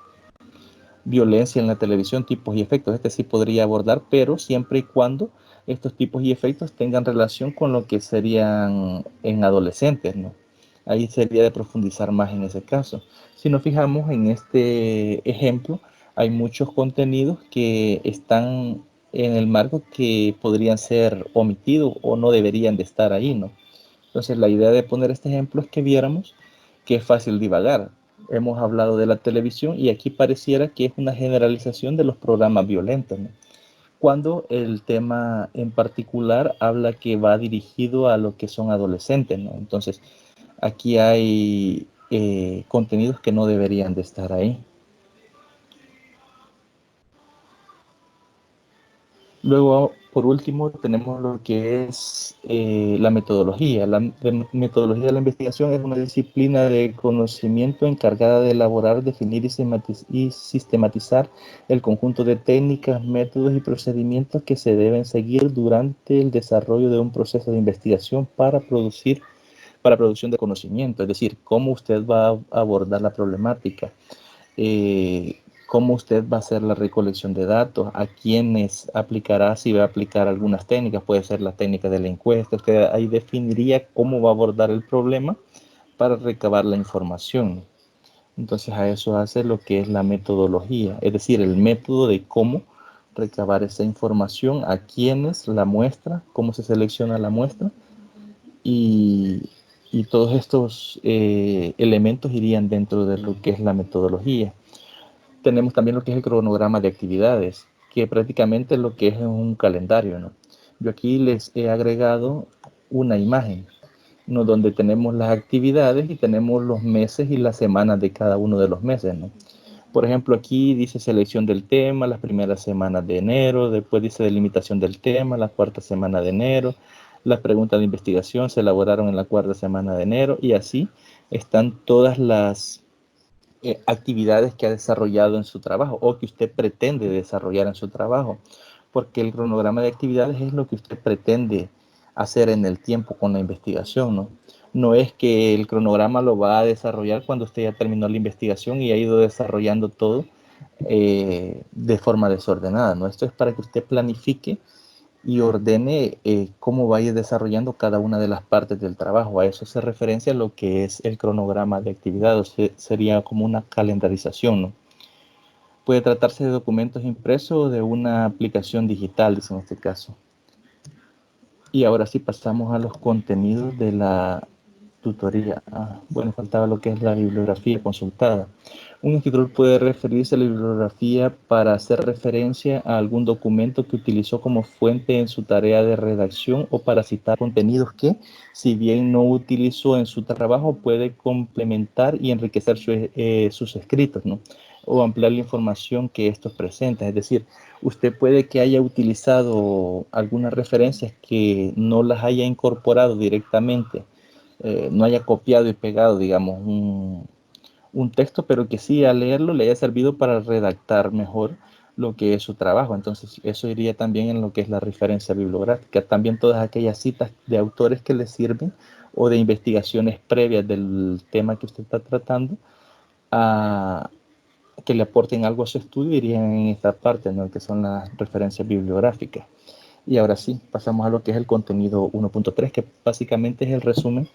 Speaker 1: Violencia en la televisión, tipos y efectos, este sí podría abordar, pero siempre y cuando estos tipos y efectos tengan relación con lo que serían en adolescentes, ¿no? Ahí sería de profundizar más en ese caso. Si nos fijamos en este ejemplo, hay muchos contenidos que están en el marco que podrían ser omitidos o no deberían de estar ahí, ¿no? Entonces la idea de poner este ejemplo es que viéramos que es fácil divagar. Hemos hablado de la televisión y aquí pareciera que es una generalización de los programas violentos, ¿no? Cuando el tema en particular habla que va dirigido a lo que son adolescentes, ¿no? Entonces aquí hay contenidos que no deberían de estar ahí. Luego, por último, tenemos lo que es la metodología. La metodología de la investigación es una disciplina de conocimiento encargada de elaborar, definir y sistematizar el conjunto de técnicas, métodos y procedimientos que se deben seguir durante el desarrollo de un proceso de investigación para producción de conocimiento, es decir, cómo usted va a abordar la problemática, cómo usted va a hacer la recolección de datos, a quiénes aplicará, si va a aplicar algunas técnicas, puede ser la técnica de la encuesta, usted ahí definiría cómo va a abordar el problema para recabar la información. Entonces a eso hace lo que es la metodología, es decir, el método de cómo recabar esa información, a quiénes la muestra, cómo se selecciona la muestra y, y todos estos elementos irían dentro de lo que es la metodología. Tenemos también lo que es el cronograma de actividades, que prácticamente lo que es un calendario, ¿no? Yo aquí les he agregado una imagen, ¿no?, donde tenemos las actividades y tenemos los meses y las semanas de cada uno de los meses, ¿no? Por ejemplo, aquí dice selección del tema, las primeras semanas de enero, después dice delimitación del tema, la cuarta semana de enero, las preguntas de investigación se elaboraron en la cuarta semana de enero y así están todas las actividades que ha desarrollado en su trabajo o que usted pretende desarrollar en su trabajo, porque el cronograma de actividades es lo que usted pretende hacer en el tiempo con la investigación, ¿no? No es que el cronograma lo va a desarrollar cuando usted ya terminó la investigación y ha ido desarrollando todo de forma desordenada, ¿no? Esto es para que usted planifique y ordene cómo va a ir desarrollando cada una de las partes del trabajo. A eso se referencia lo que es el cronograma de actividades, sería como una calendarización, ¿no? Puede tratarse de documentos impresos o de una aplicación digital, dice en este caso. Y ahora sí pasamos a los contenidos de la tutoría. Bueno, faltaba lo que es la bibliografía consultada. Un escritor puede referirse a la bibliografía para hacer referencia a algún documento que utilizó como fuente en su tarea de redacción o para citar contenidos que, si bien no utilizó en su trabajo, puede complementar y enriquecer sus escritos, ¿no? O ampliar la información que estos presentan. Es decir, usted puede que haya utilizado algunas referencias que no las haya incorporado directamente, no haya copiado y pegado, digamos, un texto, pero que sí al leerlo le haya servido para redactar mejor lo que es su trabajo. Entonces, eso iría también en lo que es la referencia bibliográfica. También todas aquellas citas de autores que le sirven o de investigaciones previas del tema que usted está tratando, a, que le aporten algo a su estudio, irían en esta parte, ¿no? Que son las referencias bibliográficas. Y ahora sí, pasamos a lo que es el contenido 1.3, que básicamente es el resumen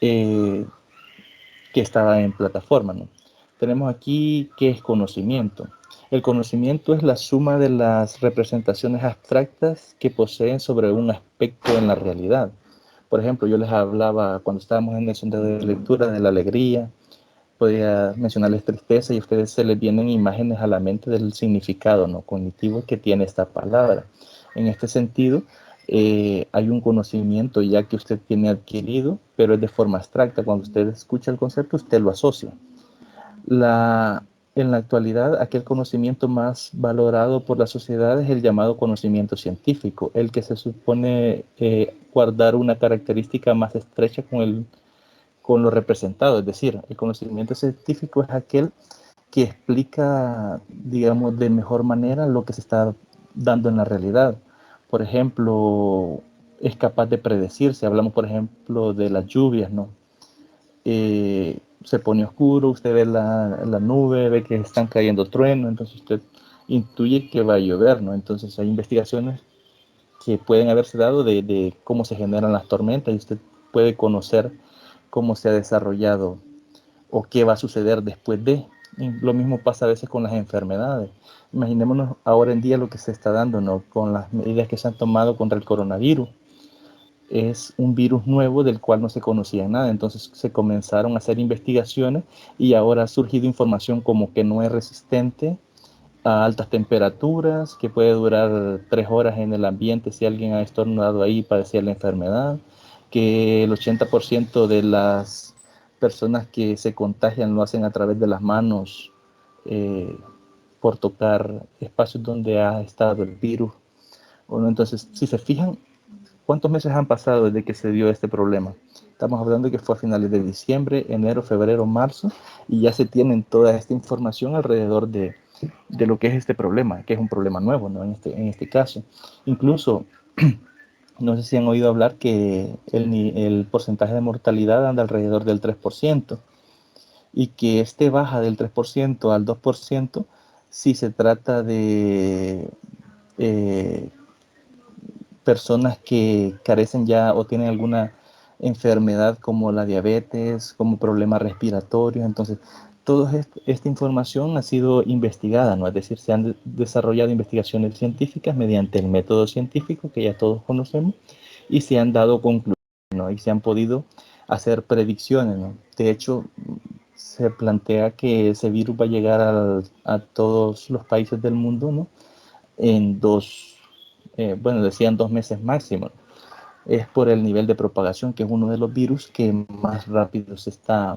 Speaker 1: que estaba en plataforma, ¿no? Tenemos aquí qué es conocimiento. El conocimiento es la suma de las representaciones abstractas que poseen sobre un aspecto en la realidad. Por ejemplo, yo les hablaba cuando estábamos en el centro de lectura de la alegría, podía mencionarles tristeza y a ustedes se les vienen imágenes a la mente del significado, ¿no?, cognitivo que tiene esta palabra. En este sentido, hay un conocimiento ya que usted tiene adquirido, pero es de forma abstracta. Cuando usted escucha el concepto, usted lo asocia. En la actualidad, aquel conocimiento más valorado por la sociedad es el llamado conocimiento científico, el que se supone guardar una característica más estrecha con lo representado. Es decir, el conocimiento científico es aquel que explica, digamos, de mejor manera lo que se está dando en la realidad. Por ejemplo, es capaz de predecir. Si hablamos, por ejemplo, de las lluvias, ¿no? Se pone oscuro, usted ve la nube, ve que están cayendo truenos, entonces usted intuye que va a llover, ¿no? Entonces hay investigaciones que pueden haberse dado de cómo se generan las tormentas y usted puede conocer cómo se ha desarrollado o qué va a suceder después de. Y lo mismo pasa a veces con las enfermedades. Imaginémonos ahora en día lo que se está dando, ¿no?, con las medidas que se han tomado contra el coronavirus. Es un virus nuevo del cual no se conocía nada, entonces se comenzaron a hacer investigaciones y ahora ha surgido información como que no es resistente a altas temperaturas, que puede durar 3 horas en el ambiente si alguien ha estornudado ahí y padecía la enfermedad, que el 80% de las personas que se contagian lo hacen a través de las manos, eh, por tocar espacios donde ha estado el virus. Bueno, entonces, si se fijan, ¿cuántos meses han pasado desde que se dio este problema? Estamos hablando de que fue a finales de diciembre, enero, febrero, marzo, y ya se tienen toda esta información alrededor de lo que es este problema, que es un problema nuevo, ¿no?, en este caso. Incluso, no sé si han oído hablar que el porcentaje de mortalidad anda alrededor del 3%, y que este baja del 3% al 2% si se trata de eh, personas que carecen ya o tienen alguna enfermedad como la diabetes, como problemas respiratorios. Entonces, toda esta información ha sido investigada, ¿no? Es decir, se han desarrollado investigaciones científicas mediante el método científico que ya todos conocemos y se han dado conclusiones, ¿no? Y se han podido hacer predicciones, ¿no? De hecho, se plantea que ese virus va a llegar a todos los países del mundo, ¿no?, en bueno, decían 2 meses máximo. Es por el nivel de propagación, que es uno de los virus que más rápido se está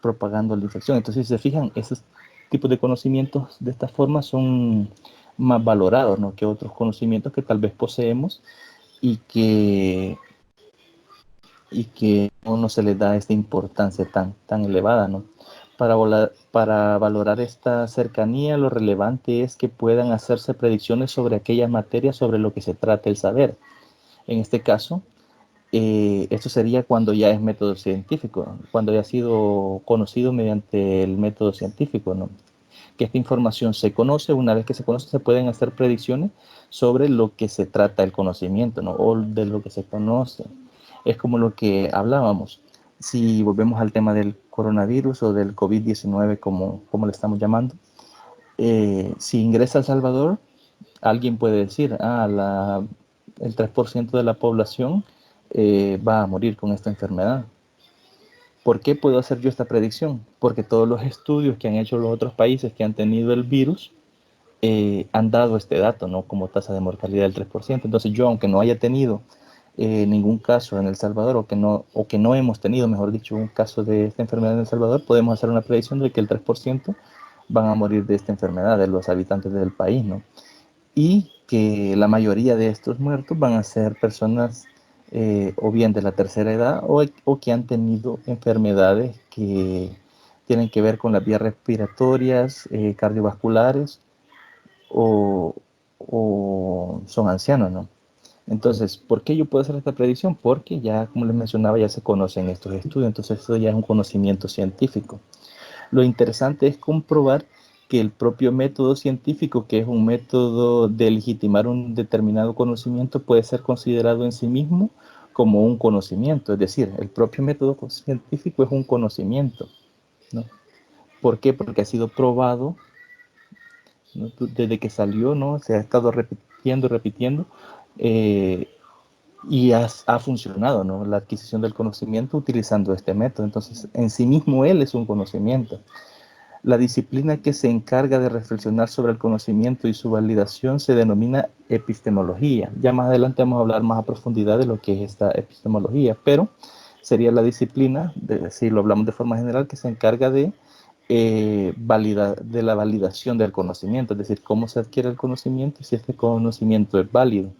Speaker 1: propagando la infección. Entonces, si se fijan, esos tipos de conocimientos de esta forma son más valorados, ¿no?, que otros conocimientos que tal vez poseemos y que no se les da esta importancia tan elevada, ¿no? Para valorar esta cercanía, lo relevante es que puedan hacerse predicciones sobre aquellas materias sobre lo que se trata el saber. En este caso, esto sería cuando ya es método científico, ¿no?, cuando ya ha sido conocido mediante el método científico, ¿no?, que esta información se conoce. Una vez que se conoce, se pueden hacer predicciones sobre lo que se trata el conocimiento, ¿no?, o de lo que se conoce. Es como lo que hablábamos. Si volvemos al tema del coronavirus o del COVID-19, como le estamos llamando, si ingresa a El Salvador, alguien puede decir, el 3% de la población va a morir con esta enfermedad. ¿Por qué puedo hacer yo esta predicción? Porque todos los estudios que han hecho los otros países que han tenido el virus han dado este dato, ¿no? Como tasa de mortalidad del 3%. Entonces yo, aunque no haya tenido ningún caso en El Salvador, o que no hemos tenido, mejor dicho, un caso de esta enfermedad en El Salvador, podemos hacer una predicción de que el 3% van a morir de esta enfermedad, de los habitantes del país, ¿no? Y que la mayoría de estos muertos van a ser personas o bien de la tercera edad o que han tenido enfermedades que tienen que ver con las vías respiratorias, cardiovasculares o son ancianos, ¿no? Entonces, ¿por qué yo puedo hacer esta predicción? Porque ya, como les mencionaba, ya se conocen estos estudios, entonces esto ya es un conocimiento científico. Lo interesante es comprobar que el propio método científico, que es un método de legitimar un determinado conocimiento, puede ser considerado en sí mismo como un conocimiento. Es decir, el propio método científico es un conocimiento, ¿no? ¿Por qué? Porque ha sido probado, ¿no? Desde que salió, ¿no? Se ha estado repitiendo, eh, y ha funcionado, ¿no? La adquisición del conocimiento utilizando este método. Entonces, en sí mismo él es un conocimiento. La disciplina que se encarga de reflexionar sobre el conocimiento y su validación se denomina epistemología. Ya más adelante vamos a hablar más a profundidad de lo que es esta epistemología, pero sería la disciplina, si lo hablamos de forma general, que se encarga de de la validación del conocimiento, es decir, cómo se adquiere el conocimiento y si este conocimiento es válido.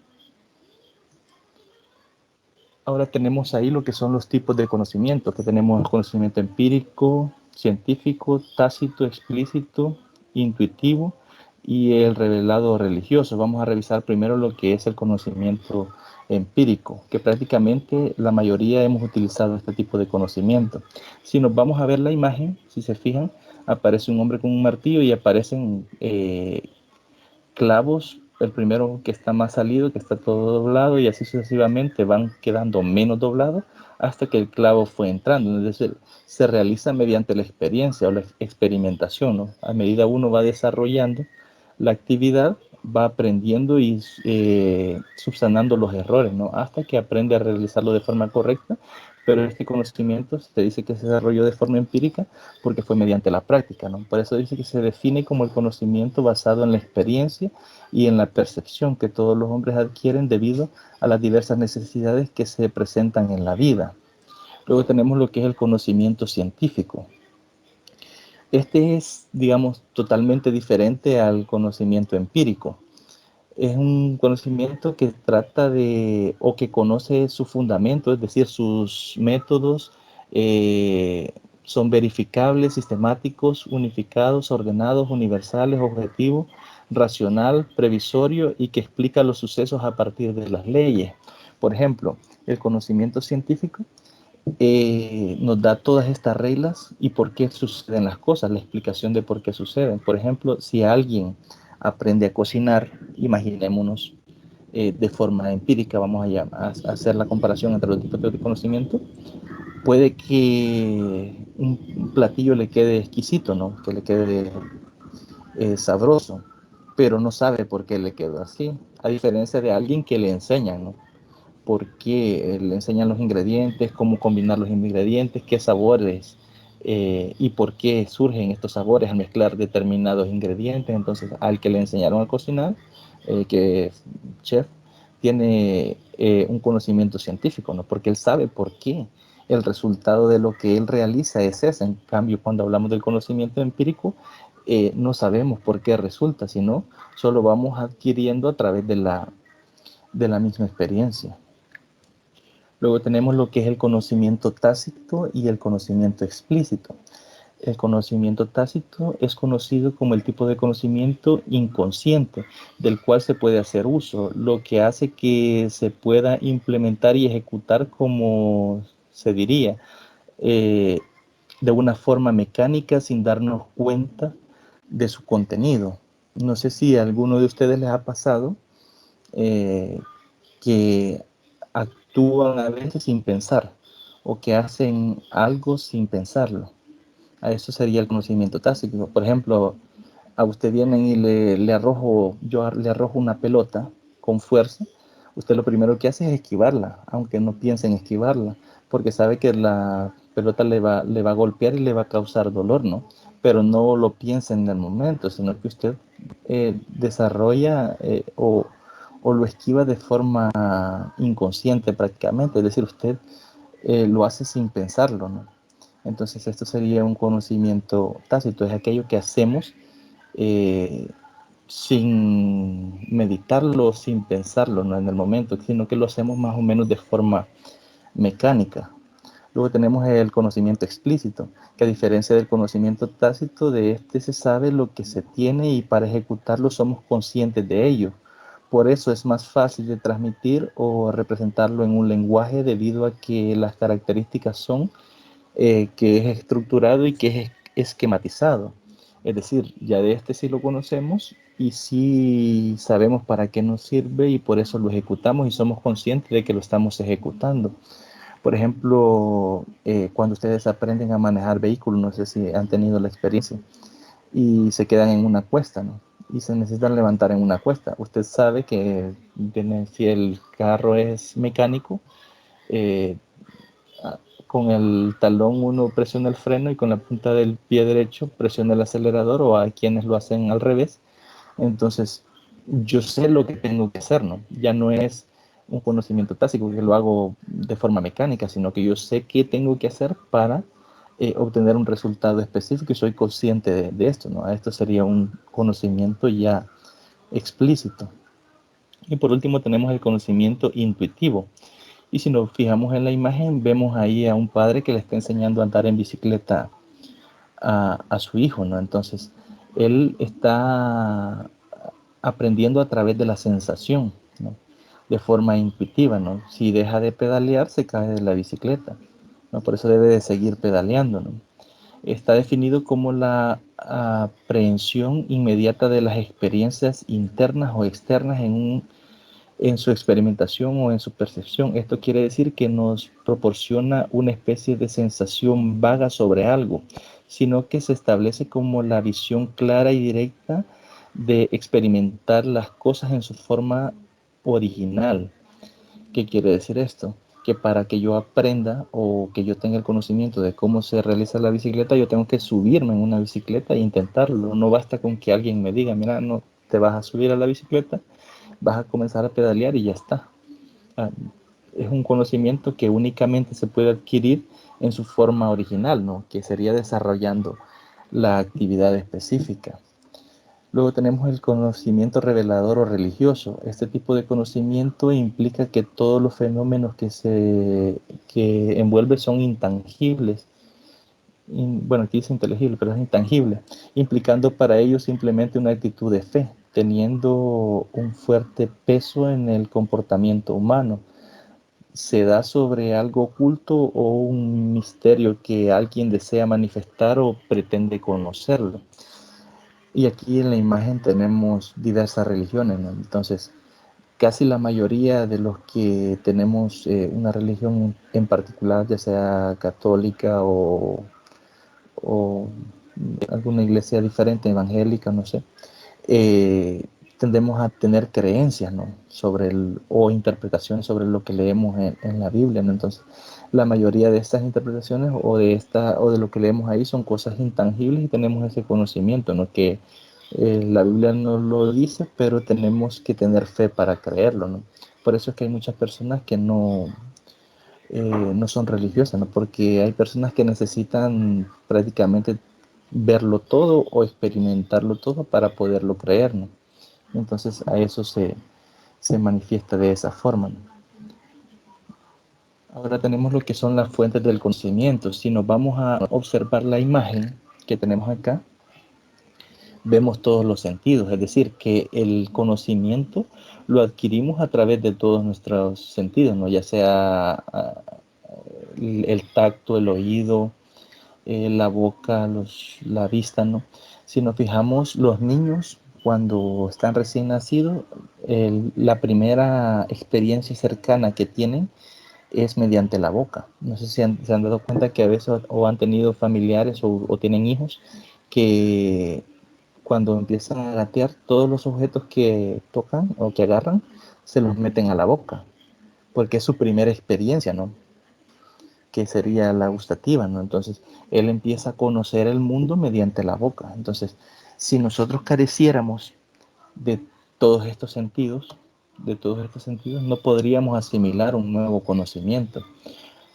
Speaker 1: Ahora tenemos ahí lo que son los tipos de conocimiento, que tenemos el conocimiento empírico, científico, tácito, explícito, intuitivo y el revelado religioso. Vamos a revisar primero lo que es el conocimiento empírico, que prácticamente la mayoría hemos utilizado este tipo de conocimiento. Si nos vamos a ver la imagen, si se fijan, aparece un hombre con un martillo y aparecen clavos, el primero que está más salido, que está todo doblado, y así sucesivamente van quedando menos doblados hasta que el clavo fue entrando. Es decir, se realiza mediante la experiencia o la experimentación, ¿no? A medida uno va desarrollando la actividad, va aprendiendo y subsanando los errores, ¿no? Hasta que aprende a realizarlo de forma correcta. Pero este conocimiento se dice que se desarrolló de forma empírica porque fue mediante la práctica, ¿no? Por eso dice que se define como el conocimiento basado en la experiencia y en la percepción que todos los hombres adquieren debido a las diversas necesidades que se presentan en la vida. Luego tenemos lo que es el conocimiento científico. Este es, digamos, totalmente diferente al conocimiento empírico. Es un conocimiento que trata de, o que conoce su fundamento, es decir, sus métodos son verificables, sistemáticos, unificados, ordenados, universales, objetivos, racional, previsorio y que explica los sucesos a partir de las leyes. Por ejemplo, el conocimiento científico nos da todas estas reglas y por qué suceden las cosas, la explicación de por qué suceden. Por ejemplo, si alguien aprende a cocinar, imaginémonos de forma empírica, vamos a hacer la comparación entre los tipos de conocimiento, puede que un platillo le quede exquisito, ¿no? Que le quede sabroso, pero no sabe por qué le quedó así, a diferencia de alguien que le enseña, ¿no? Por qué le enseñan los ingredientes, cómo combinar los ingredientes, qué sabores y por qué surgen estos sabores al mezclar determinados ingredientes. Entonces, al que le enseñaron a cocinar, que es chef, tiene un conocimiento científico, ¿no? Porque él sabe por qué el resultado de lo que él realiza es ese. En cambio, cuando hablamos del conocimiento empírico, no sabemos por qué resulta, sino solo vamos adquiriendo a través de la misma experiencia. Luego tenemos lo que es el conocimiento tácito y el conocimiento explícito. El conocimiento tácito es conocido como el tipo de conocimiento inconsciente del cual se puede hacer uso, lo que hace que se pueda implementar y ejecutar como se diría, de una forma mecánica sin darnos cuenta de su contenido. No sé si a alguno de ustedes les ha pasado que actúan a veces sin pensar o que hacen algo sin pensarlo. A eso sería el conocimiento tácito. Por ejemplo, a usted vienen y yo le arrojo una pelota con fuerza, usted lo primero que hace es esquivarla, aunque no piense en esquivarla, porque sabe que la pelota le va a golpear y le va a causar dolor, ¿no? Pero no lo piensa en el momento, sino que usted desarrolla o lo esquiva de forma inconsciente prácticamente, es decir, usted lo hace sin pensarlo, ¿no? Entonces esto sería un conocimiento tácito, es aquello que hacemos eh, sin meditarlo, sin pensarlo, ¿no? En el momento, sino que lo hacemos más o menos de forma mecánica. Luego tenemos el conocimiento explícito, que a diferencia del conocimiento tácito, de este se sabe lo que se tiene y para ejecutarlo somos conscientes de ello. Por eso es más fácil de transmitir o representarlo en un lenguaje debido a que las características son que es estructurado y que es esquematizado. Es decir, ya de este sí lo conocemos y sí sabemos para qué nos sirve y por eso lo ejecutamos y somos conscientes de que lo estamos ejecutando. Por ejemplo, cuando ustedes aprenden a manejar vehículos, no sé si han tenido la experiencia, y se quedan en una cuesta, ¿no? Y se necesitan levantar en una cuesta. Usted sabe que si el carro es mecánico, eh, con el talón uno presiona el freno y con la punta del pie derecho presiona el acelerador, o hay quienes lo hacen al revés. Entonces, yo sé lo que tengo que hacer, ¿no? Ya no es un conocimiento tácito que lo hago de forma mecánica, sino que yo sé qué tengo que hacer para obtener un resultado específico y soy consciente de esto, ¿no? Esto sería un conocimiento ya explícito. Y por último tenemos el conocimiento intuitivo. Y si nos fijamos en la imagen, vemos ahí a un padre que le está enseñando a andar en bicicleta a su hijo, ¿no? Entonces, él está aprendiendo a través de la sensación, ¿no? De forma intuitiva, ¿no? Si deja de pedalear, se cae de la bicicleta, ¿no? Por eso debe de seguir pedaleando, ¿no? Está definido como la aprehensión inmediata de las experiencias internas o externas en su experimentación o en su percepción. Esto quiere decir que nos proporciona una especie de sensación vaga sobre algo, sino que se establece como la visión clara y directa de experimentar las cosas en su forma original. ¿Qué quiere decir esto? Que para que yo aprenda o que yo tenga el conocimiento de cómo se realiza la bicicleta, yo tengo que subirme en una bicicleta e intentarlo. No basta con que alguien me diga, mira, no te vas a subir a la bicicleta, vas a comenzar a pedalear y ya está. Ah, es un conocimiento que únicamente se puede adquirir en su forma original, ¿no? Que sería desarrollando la actividad específica. Luego tenemos el conocimiento revelador o religioso. Este tipo de conocimiento implica que todos los fenómenos que envuelve son intangibles. Bueno, aquí dice inteligible, pero es intangible, implicando para ellos simplemente una actitud de fe, teniendo un fuerte peso en el comportamiento humano. Se da sobre algo oculto o un misterio que alguien desea manifestar o pretende conocerlo. Y aquí en la imagen tenemos diversas religiones, ¿no? Entonces, casi la mayoría de los que tenemos una religión en particular, ya sea católica o alguna iglesia diferente, evangélica, no sé, eh, tendemos a tener creencias, ¿no? O interpretaciones sobre lo que leemos en la Biblia, ¿no? Entonces, la mayoría de estas interpretaciones o de lo que leemos ahí son cosas intangibles y tenemos ese conocimiento, ¿no? Que la Biblia no lo dice, pero tenemos que tener fe para creerlo, ¿no? Por eso es que hay muchas personas que no son religiosas, ¿no? Porque hay personas que necesitan prácticamente verlo todo o experimentarlo todo para poderlo creer, ¿no? Entonces a eso se manifiesta de esa forma, ¿no? Ahora tenemos lo que son las fuentes del conocimiento. Si nos vamos a observar la imagen que tenemos acá, vemos todos los sentidos, es decir, que el conocimiento lo adquirimos a través de todos nuestros sentidos, ¿no? Ya sea el tacto, el oído, la boca, la vista, ¿no? Si nos fijamos, los niños cuando están recién nacidos, la primera experiencia cercana que tienen es mediante la boca. No sé si se han dado cuenta que a veces o han tenido familiares o tienen hijos que cuando empiezan a gatear, todos los objetos que tocan o que agarran se los meten a la boca, porque es su primera experiencia, ¿no? que sería la gustativa, ¿no? Entonces, él empieza a conocer el mundo mediante la boca. Entonces, si nosotros careciéramos de todos estos sentidos, no podríamos asimilar un nuevo conocimiento.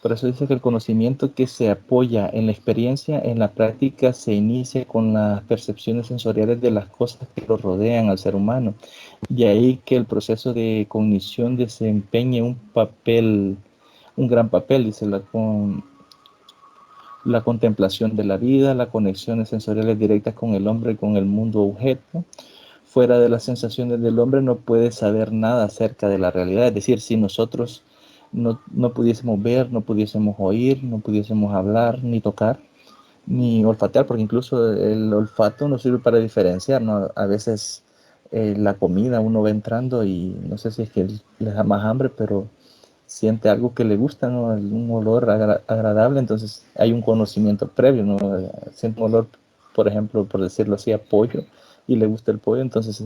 Speaker 1: Por eso dice que el conocimiento que se apoya en la experiencia, en la práctica, se inicia con las percepciones sensoriales de las cosas que lo rodean al ser humano. Y ahí que el proceso de cognición desempeñe un gran papel, dice la contemplación de la vida, las conexiones sensoriales directas con el hombre, con el mundo objeto. Fuera de las sensaciones del hombre no puede saber nada acerca de la realidad. Es decir, si nosotros no pudiésemos ver, no pudiésemos oír, no pudiésemos hablar, ni tocar, ni olfatear, porque incluso el olfato nos sirve para diferenciar, ¿no? A veces la comida uno va entrando y no sé si es que le da más hambre, pero siente algo que le gusta, ¿no? Un olor agradable, entonces hay un conocimiento previo, ¿no? Siente un olor, por ejemplo, por decirlo así, a pollo, y le gusta el pollo, entonces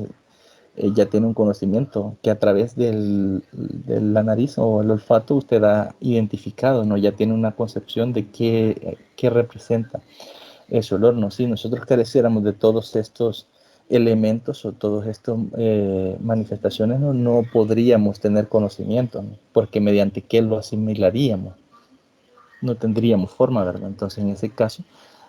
Speaker 1: ya tiene un conocimiento que a través de la nariz o el olfato usted ha identificado, ¿no? Ya tiene una concepción de qué representa ese olor, ¿no? Si nosotros careciéramos de todos estos elementos o todas estas manifestaciones, no podríamos tener conocimiento, ¿no? Porque mediante qué lo asimilaríamos, no tendríamos forma, ¿verdad? Entonces, en ese caso,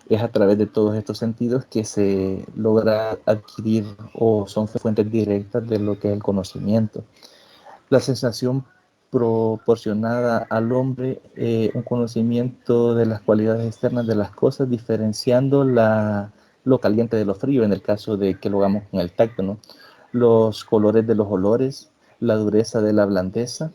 Speaker 1: es a través de todos estos sentidos que se logra adquirir o son fuentes directas de lo que es el conocimiento. La sensación proporcionada al hombre un conocimiento de las cualidades externas de las cosas, diferenciando lo caliente de lo frío, en el caso de que lo hagamos con el tacto, ¿no? Los colores de los olores, la dureza de la blandeza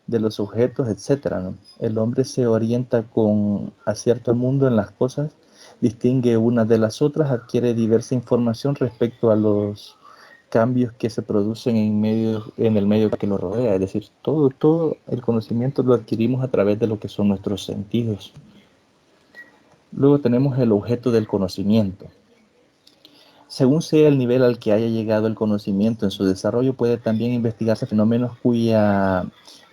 Speaker 1: de los objetos, etcétera, ¿no? El hombre se orienta con acierto al mundo en las cosas, distingue unas de las otras, adquiere diversa información respecto a los cambios que se producen en el medio que nos rodea. Es decir, todo el conocimiento lo adquirimos a través de lo que son nuestros sentidos. Luego tenemos el objeto del conocimiento. Según sea el nivel al que haya llegado el conocimiento en su desarrollo, puede también investigarse fenómenos cuya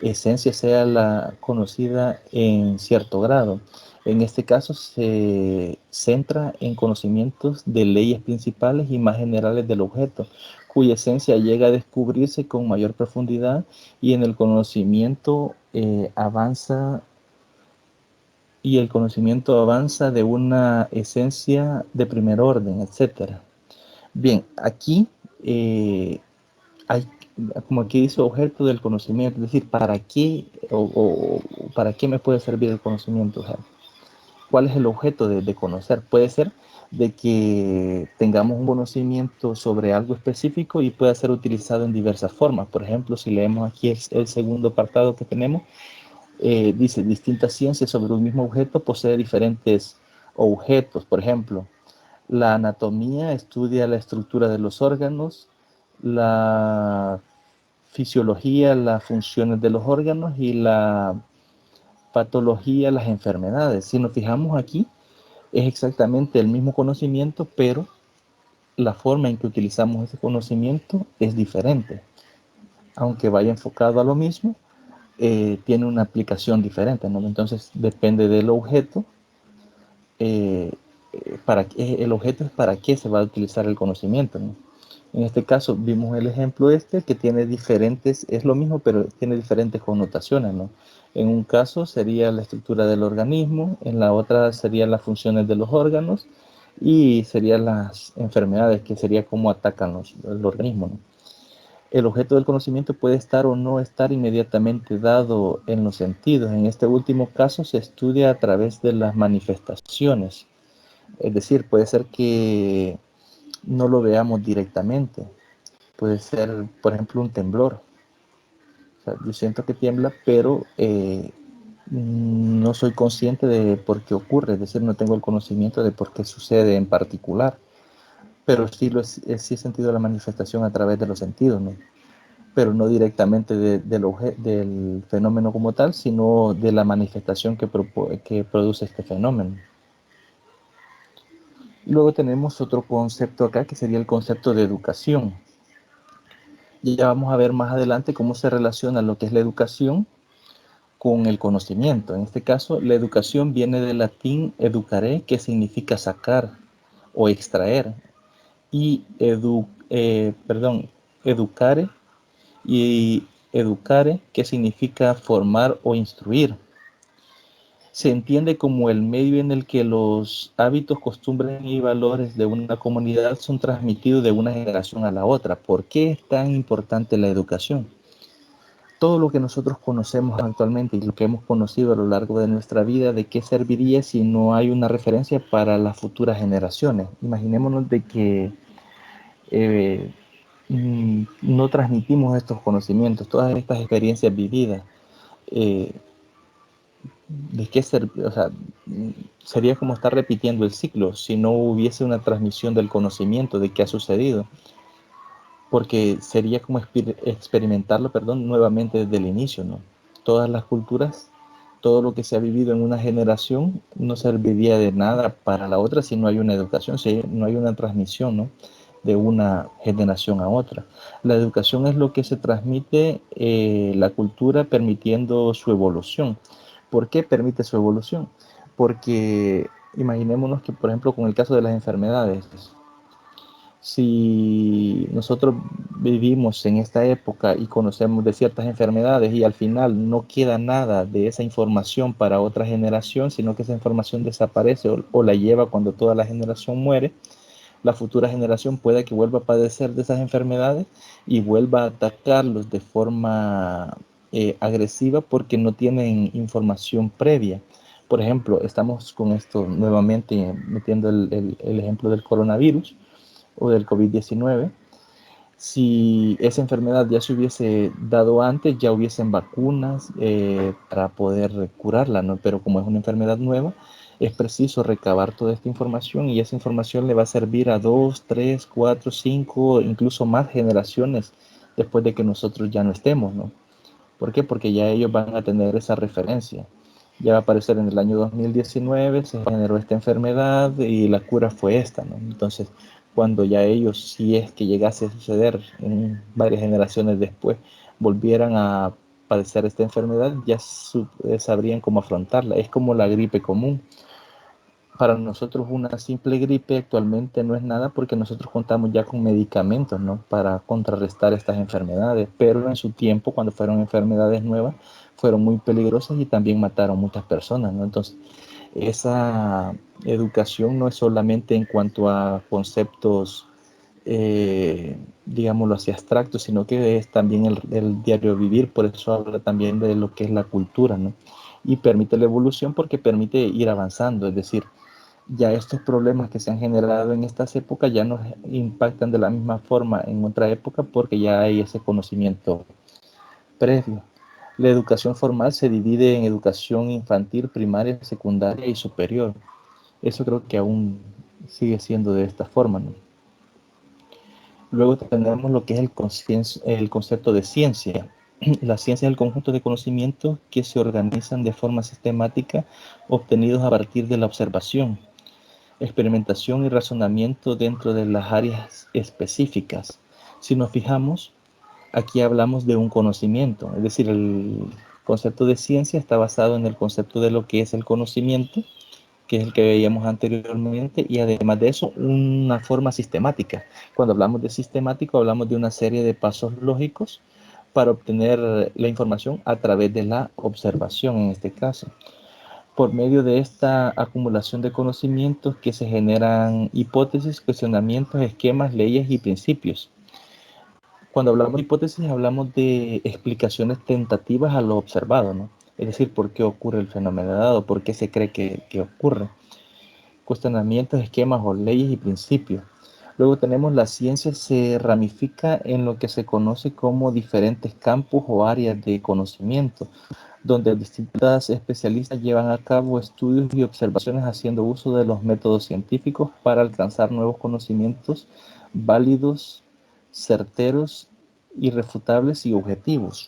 Speaker 1: esencia sea la conocida en cierto grado. En este caso se centra en conocimientos de leyes principales y más generales del objeto, cuya esencia llega a descubrirse con mayor profundidad y en el conocimiento avanza de una esencia de primer orden, etcétera. Bien, aquí hay, como aquí dice, objeto del conocimiento, es decir, ¿para qué o para qué me puede servir el conocimiento? O sea, ¿cuál es el objeto de conocer? Puede ser de que tengamos un conocimiento sobre algo específico y pueda ser utilizado en diversas formas. Por ejemplo, si leemos aquí el segundo apartado que tenemos, dice, distintas ciencias sobre un mismo objeto posee diferentes objetos. Por ejemplo, la anatomía estudia la estructura de los órganos, la fisiología, las funciones de los órganos y la patología, las enfermedades. Si nos fijamos aquí, es exactamente el mismo conocimiento, pero la forma en que utilizamos ese conocimiento es diferente. Aunque vaya enfocado a lo mismo, tiene una aplicación diferente, ¿no? Entonces depende del objeto. El objeto es para qué se va a utilizar el conocimiento, ¿no? En este caso vimos el ejemplo que tiene diferentes, es lo mismo, pero tiene diferentes connotaciones, ¿no? En un caso sería la estructura del organismo, en la otra serían las funciones de los órganos y serían las enfermedades, que sería cómo atacan el organismo, ¿no? El objeto del conocimiento puede estar o no estar inmediatamente dado en los sentidos. En este último caso se estudia a través de las manifestaciones. Es decir, puede ser que no lo veamos directamente. Puede ser, por ejemplo, un temblor. O sea, yo siento que tiembla, pero no soy consciente de por qué ocurre. Es decir, no tengo el conocimiento de por qué sucede en particular. Pero sí, sí he sentido la manifestación a través de los sentidos, ¿no? Pero no directamente del fenómeno como tal, sino de la manifestación que produce este fenómeno. Luego tenemos otro concepto acá, que sería el concepto de educación. Y ya vamos a ver más adelante cómo se relaciona lo que es la educación con el conocimiento. En este caso, la educación viene del latín educare, que significa sacar o extraer, y educare, y educare, que significa formar o instruir. Se entiende como el medio en el que los hábitos, costumbres y valores de una comunidad son transmitidos de una generación a la otra. ¿Por qué es tan importante la educación? Todo lo que nosotros conocemos actualmente y lo que hemos conocido a lo largo de nuestra vida, ¿de qué serviría si no hay una referencia para las futuras generaciones? Imaginémonos de que eh, no transmitimos estos conocimientos, todas estas experiencias vividas. eh, ¿De qué o sea, sería como estar repitiendo el ciclo si no hubiese una transmisión del conocimiento de qué ha sucedido? Porque sería como experimentarlo, perdón, nuevamente desde el inicio, ¿no? Todas las culturas, todo lo que se ha vivido en una generación no serviría de nada para la otra si no hay una educación, si no hay una transmisión, ¿no? De una generación a otra. La educación es lo que se transmite la cultura permitiendo su evolución. ¿Por qué permite su evolución? Porque imaginémonos que, por ejemplo, con el caso de las enfermedades, si nosotros vivimos en esta época y conocemos de ciertas enfermedades y al final no queda nada de esa información para otra generación, sino que esa información desaparece o la lleva cuando toda la generación muere, la futura generación puede que vuelva a padecer de esas enfermedades y vuelva a atacarlos de forma agresiva porque no tienen información previa. Por ejemplo, estamos con esto nuevamente metiendo el ejemplo del coronavirus o del COVID-19. Si esa enfermedad ya se hubiese dado antes, ya hubiesen vacunas para poder curarla, ¿no? Pero como es una enfermedad nueva, es preciso recabar toda esta información y esa información le va a servir a 2, 3, 4, 5, incluso más generaciones después de que nosotros ya no estemos, ¿no? ¿Por qué? Porque ya ellos van a tener esa referencia. Ya va a aparecer en el año 2019, se generó esta enfermedad y la cura fue esta, ¿no? Entonces, cuando ya ellos, si es que llegase a suceder en varias generaciones después, volvieran a padecer esta enfermedad, ya sabrían cómo afrontarla. Es como la gripe común. Para nosotros una simple gripe actualmente no es nada porque nosotros contamos ya con medicamentos, ¿no? Para contrarrestar estas enfermedades, pero en su tiempo, cuando fueron enfermedades nuevas, fueron muy peligrosas y también mataron muchas personas, ¿no? Entonces, esa educación no es solamente en cuanto a conceptos, digámoslo así, abstractos, sino que es también el diario vivir, por eso habla también de lo que es la cultura, ¿no? Y permite la evolución porque permite ir avanzando, es decir, ya estos problemas que se han generado en estas épocas ya nos impactan de la misma forma en otra época porque ya hay ese conocimiento previo. La educación formal se divide en educación infantil, primaria, secundaria y superior. Eso creo que aún sigue siendo de esta forma, ¿no? Luego tenemos lo que es el concepto de ciencia. La ciencia es el conjunto de conocimientos que se organizan de forma sistemática, obtenidos a partir de la observación, experimentación y razonamiento dentro de las áreas específicas. Si nos fijamos, aquí hablamos de un conocimiento, es decir, el concepto de ciencia está basado en el concepto de lo que es el conocimiento, que es el que veíamos anteriormente, y además de eso, una forma sistemática. Cuando hablamos de sistemático, hablamos de una serie de pasos lógicos para obtener la información a través de la observación en este caso. Por medio de esta acumulación de conocimientos que se generan hipótesis, cuestionamientos, esquemas, leyes y principios. Cuando hablamos de hipótesis, hablamos de explicaciones tentativas a lo observado, ¿no? Es decir, por qué ocurre el fenómeno dado, por qué se cree que ocurre. Cuestionamientos, esquemas o leyes y principios. Luego tenemos la ciencia se ramifica en lo que se conoce como diferentes campos o áreas de conocimiento, donde distintas especialistas llevan a cabo estudios y observaciones haciendo uso de los métodos científicos para alcanzar nuevos conocimientos válidos, certeros, irrefutables y objetivos.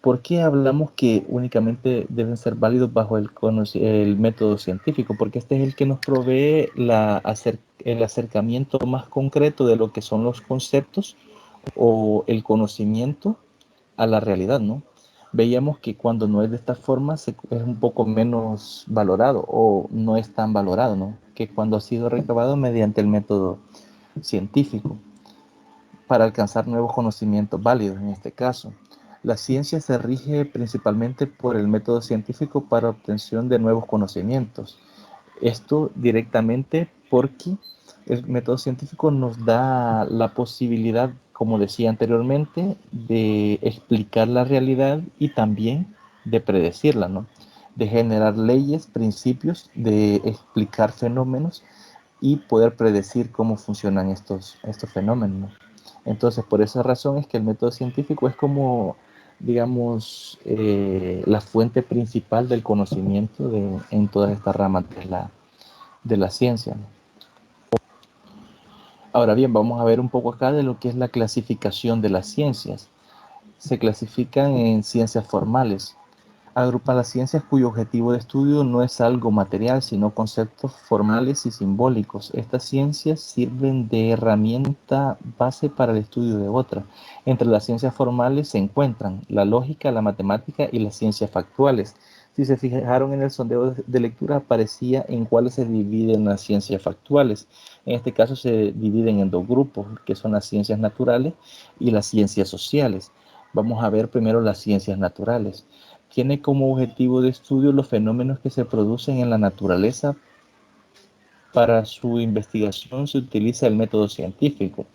Speaker 1: ¿Por qué hablamos que únicamente deben ser válidos bajo el método científico? Porque este es el que nos provee el acercamiento más concreto de lo que son los conceptos o el conocimiento a la realidad, ¿no? veíamos que cuando no es de esta forma es un poco menos valorado o no es tan valorado, ¿no? Que cuando ha sido recabado mediante el método científico para alcanzar nuevos conocimientos válidos en este caso. La ciencia se rige principalmente por el método científico para obtención de nuevos conocimientos. Esto directamente porque el método científico nos da la posibilidad, como decía anteriormente, de explicar la realidad y también de predecirla, ¿no? De generar leyes, principios, de explicar fenómenos y poder predecir cómo funcionan estos fenómenos. Entonces, por esa razón es que el método científico es como, digamos, la fuente principal del conocimiento en todas estas ramas de la ciencia. Ahora bien, vamos a ver un poco acá de lo que es la clasificación de las ciencias. Se clasifican en ciencias formales. Agrupa las ciencias cuyo objetivo de estudio no es algo material, sino conceptos formales y simbólicos. Estas ciencias sirven de herramienta base para el estudio de otras. Entre las ciencias formales se encuentran la lógica, la matemática y las ciencias factuales. Si se fijaron en el sondeo de lectura, aparecía en cuáles se dividen las ciencias factuales. En este caso se dividen en dos grupos, que son las ciencias naturales y las ciencias sociales. Vamos a ver primero las ciencias naturales. Tiene como objetivo de estudio los fenómenos que se producen en la naturaleza. Para su investigación se utiliza el método científico.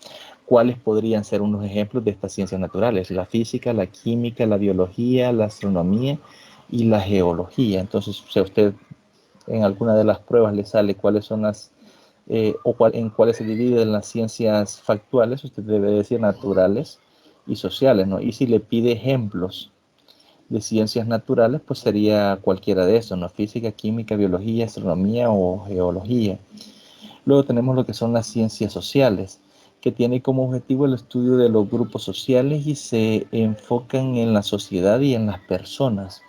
Speaker 1: ¿Cuáles podrían ser unos ejemplos de estas ciencias naturales? La física, la química, la biología, la astronomía y la geología. Entonces, si a usted en alguna de las pruebas le sale cuáles son las, en cuáles se dividen las ciencias factuales, usted debe decir naturales y sociales, ¿no? Y si le pide ejemplos de ciencias naturales, pues sería cualquiera de esos, ¿no? Física, química, biología, astronomía o geología. Luego tenemos lo que son las ciencias sociales, que tiene como objetivo el estudio de los grupos sociales y se enfocan en la sociedad y en las personas.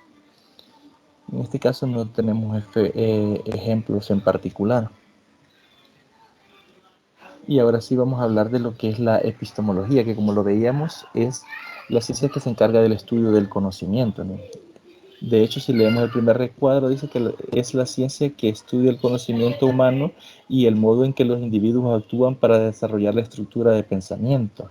Speaker 1: En este caso no tenemos ejemplos en particular. Y ahora sí vamos a hablar de lo que es la epistemología, que como lo veíamos es la ciencia que se encarga del estudio del conocimiento, ¿no? De hecho, si leemos el primer recuadro, dice que es la ciencia que estudia el conocimiento humano y el modo en que los individuos actúan para desarrollar la estructura de pensamiento.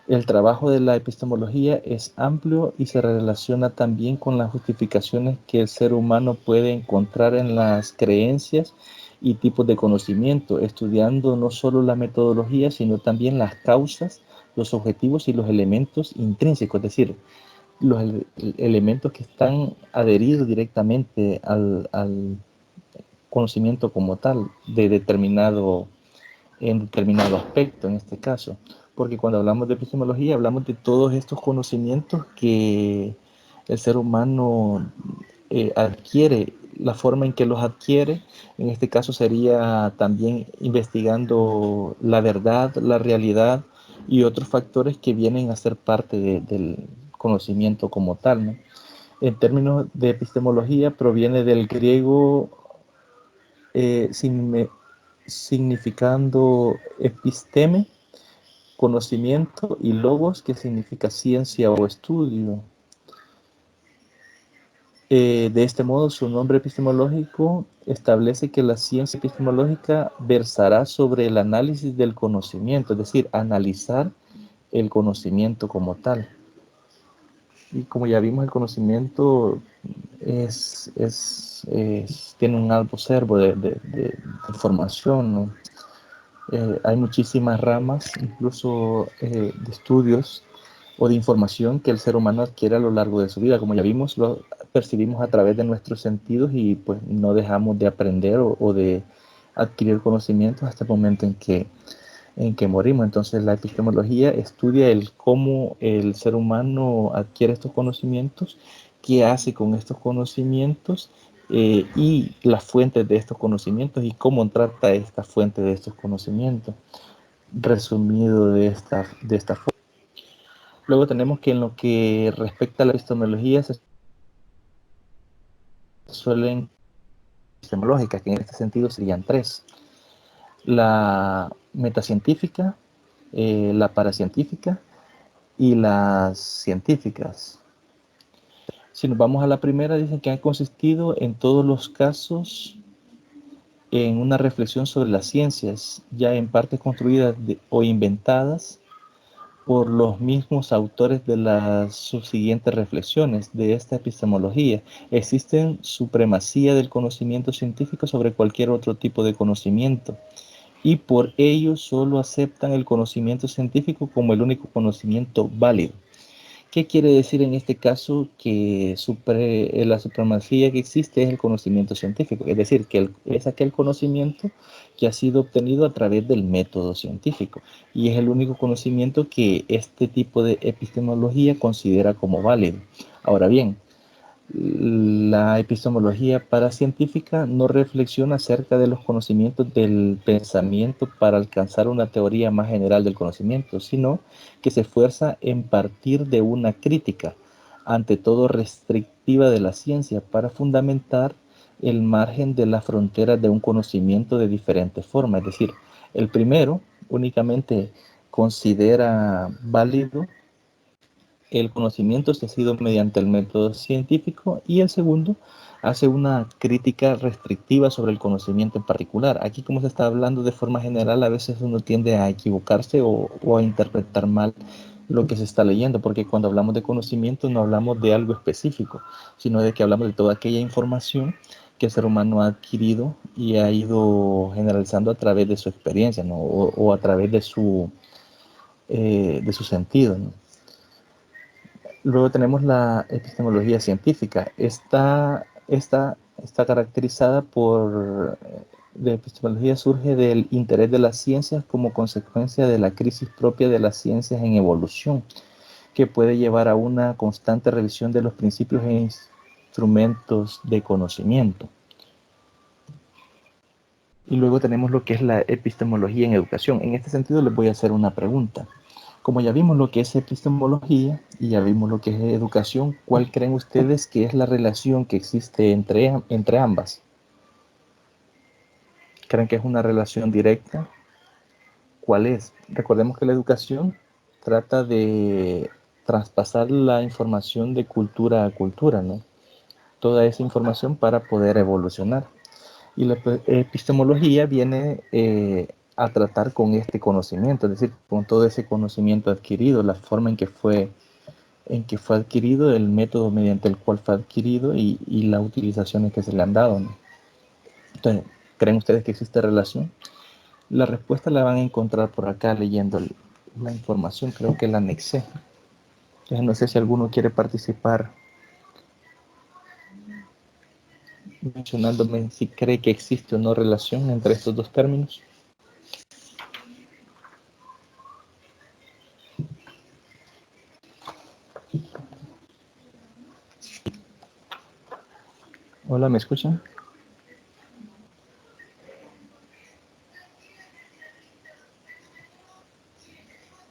Speaker 1: El trabajo de la epistemología es amplio y se relaciona también con las justificaciones que el ser humano puede encontrar en las creencias y tipos de conocimiento, estudiando no solo la metodología, sino también las causas, los objetivos y los elementos intrínsecos, es decir, los elementos que están adheridos directamente al conocimiento como tal, en determinado aspecto en este caso. Porque cuando hablamos de epistemología, hablamos de todos estos conocimientos que el ser humano adquiere, la forma en que los adquiere, en este caso sería también investigando la verdad, la realidad y otros factores que vienen a ser parte del conocimiento como tal, ¿no? En términos de epistemología, proviene del griego significando episteme, conocimiento, y logos, que significa ciencia o estudio. De este modo, su nombre epistemológico establece que la ciencia epistemológica versará sobre el análisis del conocimiento, es decir, analizar el conocimiento como tal. Y como ya vimos, el conocimiento tiene un alto acervo de información, ¿no? Hay muchísimas ramas, incluso de estudios o de información que el ser humano adquiere a lo largo de su vida. Como ya vimos, lo percibimos a través de nuestros sentidos y pues no dejamos de aprender o de adquirir conocimientos hasta el momento en que morimos. Entonces la epistemología estudia el cómo el ser humano adquiere estos conocimientos, qué hace con estos conocimientos y las fuentes de estos conocimientos y cómo trata esta fuente de estos conocimientos, resumido de esta forma. Luego tenemos que en lo que respecta a la epistemología se suelen epistemológicas, que en este sentido serían tres: la metacientífica, la paracientífica y las científicas. Si nos vamos a la primera, dicen que ha consistido en todos los casos en una reflexión sobre las ciencias, ya en parte construidas o inventadas por los mismos autores de las subsiguientes reflexiones de esta epistemología. Existe supremacía del conocimiento científico sobre cualquier otro tipo de conocimiento, y por ello solo aceptan el conocimiento científico como el único conocimiento válido. ¿Qué quiere decir en este caso? Que la supremacía que existe es el conocimiento científico, es decir, que es aquel conocimiento que ha sido obtenido a través del método científico, y es el único conocimiento que este tipo de epistemología considera como válido. Ahora bien, la epistemología paracientífica no reflexiona acerca de los conocimientos del pensamiento para alcanzar una teoría más general del conocimiento, sino que se esfuerza en partir de una crítica, ante todo restrictiva, de la ciencia para fundamentar el margen de las fronteras de un conocimiento de diferentes formas. Es decir, el primero únicamente considera válido el conocimiento establecido mediante el método científico, y el segundo hace una crítica restrictiva sobre el conocimiento en particular. Aquí, como se está hablando de forma general, a veces uno tiende a equivocarse o a interpretar mal lo que se está leyendo, porque cuando hablamos de conocimiento no hablamos de algo específico, sino de que hablamos de toda aquella información que el ser humano ha adquirido y ha ido generalizando a través de su experiencia, ¿no? O a través de su sentido, ¿no? Luego tenemos la epistemología científica. Está caracterizada por... La epistemología surge del interés de las ciencias como consecuencia de la crisis propia de las ciencias en evolución, que puede llevar a una constante revisión de los principios e instrumentos de conocimiento. Y luego tenemos lo que es la epistemología en educación. En este sentido les voy a hacer una pregunta. Como ya vimos lo que es epistemología y ya vimos lo que es educación, ¿cuál creen ustedes que es la relación que existe entre ambas? ¿Creen que es una relación directa? ¿Cuál es? Recordemos que la educación trata de traspasar la información de cultura a cultura, ¿no? Toda esa información para poder evolucionar. Y la epistemología viene a tratar con este conocimiento, es decir, con todo ese conocimiento adquirido, la forma en que fue adquirido, el método mediante el cual fue adquirido y las utilizaciones que se le han dado, ¿no? Entonces, ¿creen ustedes que existe relación? La respuesta la van a encontrar por acá leyendo la información, creo que la anexé. Entonces, no sé si alguno quiere participar mencionándome si cree que existe o no relación entre estos dos términos. Hola, ¿me escuchan?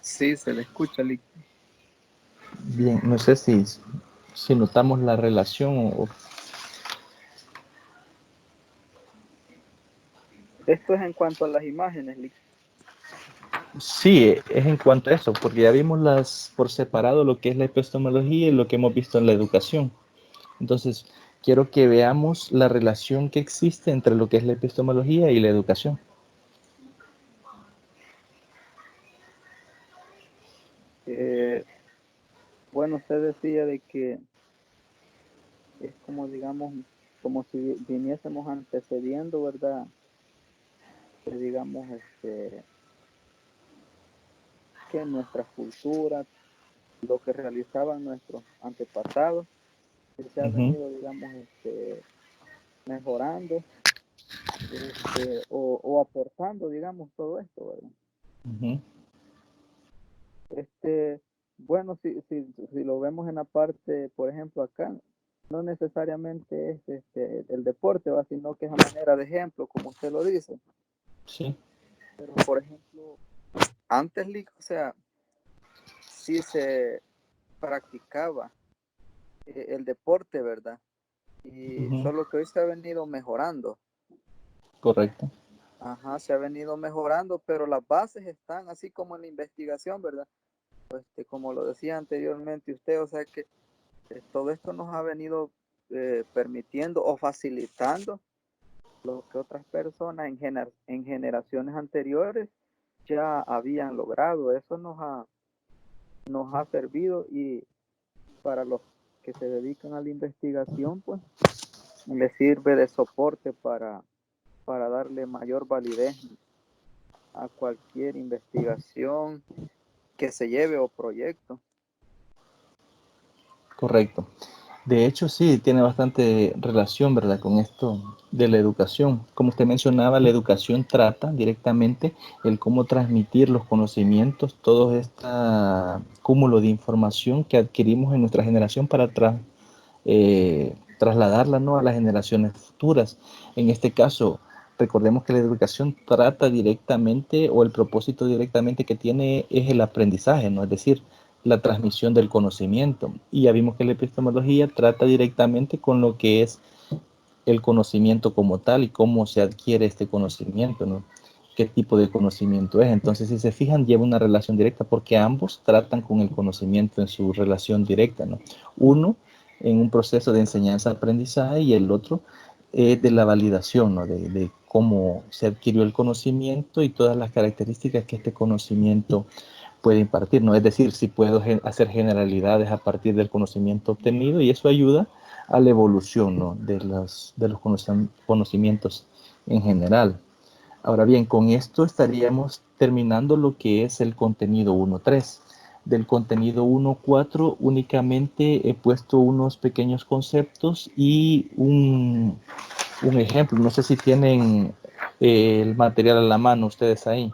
Speaker 3: Sí, se le escucha.
Speaker 1: Bien, no sé si notamos la relación
Speaker 3: Esto es en cuanto a las imágenes, Lick.
Speaker 1: Sí, es en cuanto a eso, porque ya vimos por separado lo que es la epistemología y lo que hemos visto en la educación. Entonces, quiero que veamos la relación que existe entre lo que es la epistemología y la educación.
Speaker 3: Bueno, usted decía de que es como, digamos, como si viniésemos antecediendo, ¿verdad? Que digamos, que nuestras culturas, lo que realizaban nuestros antepasados, que se ha
Speaker 1: Ujú,
Speaker 3: venido, digamos, mejorando, o aportando, digamos, todo esto, ¿verdad?
Speaker 1: ujú,
Speaker 3: Este, bueno, si lo vemos en la parte, por ejemplo, acá, no necesariamente es el deporte, ¿va? Sino que es a manera de ejemplo, como usted lo dice.
Speaker 1: sí,
Speaker 3: Pero, por ejemplo, antes, o sea, sí se practicaba el deporte, ¿verdad? Y
Speaker 1: ujú,
Speaker 3: solo que hoy se ha venido mejorando.
Speaker 1: correcto.
Speaker 3: Ajá, se ha venido mejorando, pero las bases están así como en la investigación, ¿verdad? Como lo decía anteriormente usted, o sea que todo esto nos ha venido permitiendo o facilitando lo que otras personas en generaciones anteriores ya habían logrado. Eso nos ha servido, y para los que se dedican a la investigación, pues les sirve de soporte para darle mayor validez a cualquier investigación que se lleve o proyecto.
Speaker 1: Correcto. De hecho, sí, tiene bastante relación, ¿verdad?, con esto de la educación. Como usted mencionaba, la educación trata directamente el cómo transmitir los conocimientos, todo este cúmulo de información que adquirimos en nuestra generación para trasladarla, ¿no?, a las generaciones futuras. En este caso, recordemos que la educación trata directamente, o el propósito directamente que tiene es el aprendizaje, ¿no? Es decir, la transmisión del conocimiento. Y ya vimos que la epistemología trata directamente con lo que es el conocimiento como tal y cómo se adquiere este conocimiento, ¿no? Qué tipo de conocimiento es. Entonces, si se fijan, lleva una relación directa porque ambos tratan con el conocimiento en su relación directa, ¿no? Uno en un proceso de enseñanza-aprendizaje y el otro de la validación, ¿no? De cómo se adquirió el conocimiento y todas las características que este conocimiento puede impartir, ¿no? Es decir, si puedo hacer generalidades a partir del conocimiento obtenido, y eso ayuda a la evolución, ¿no?, de los conocimientos en general. Ahora bien, con esto estaríamos terminando lo que es el contenido 1.3. Del contenido 1.4 únicamente he puesto unos pequeños conceptos y un ejemplo. No sé si tienen el material a la mano ustedes ahí.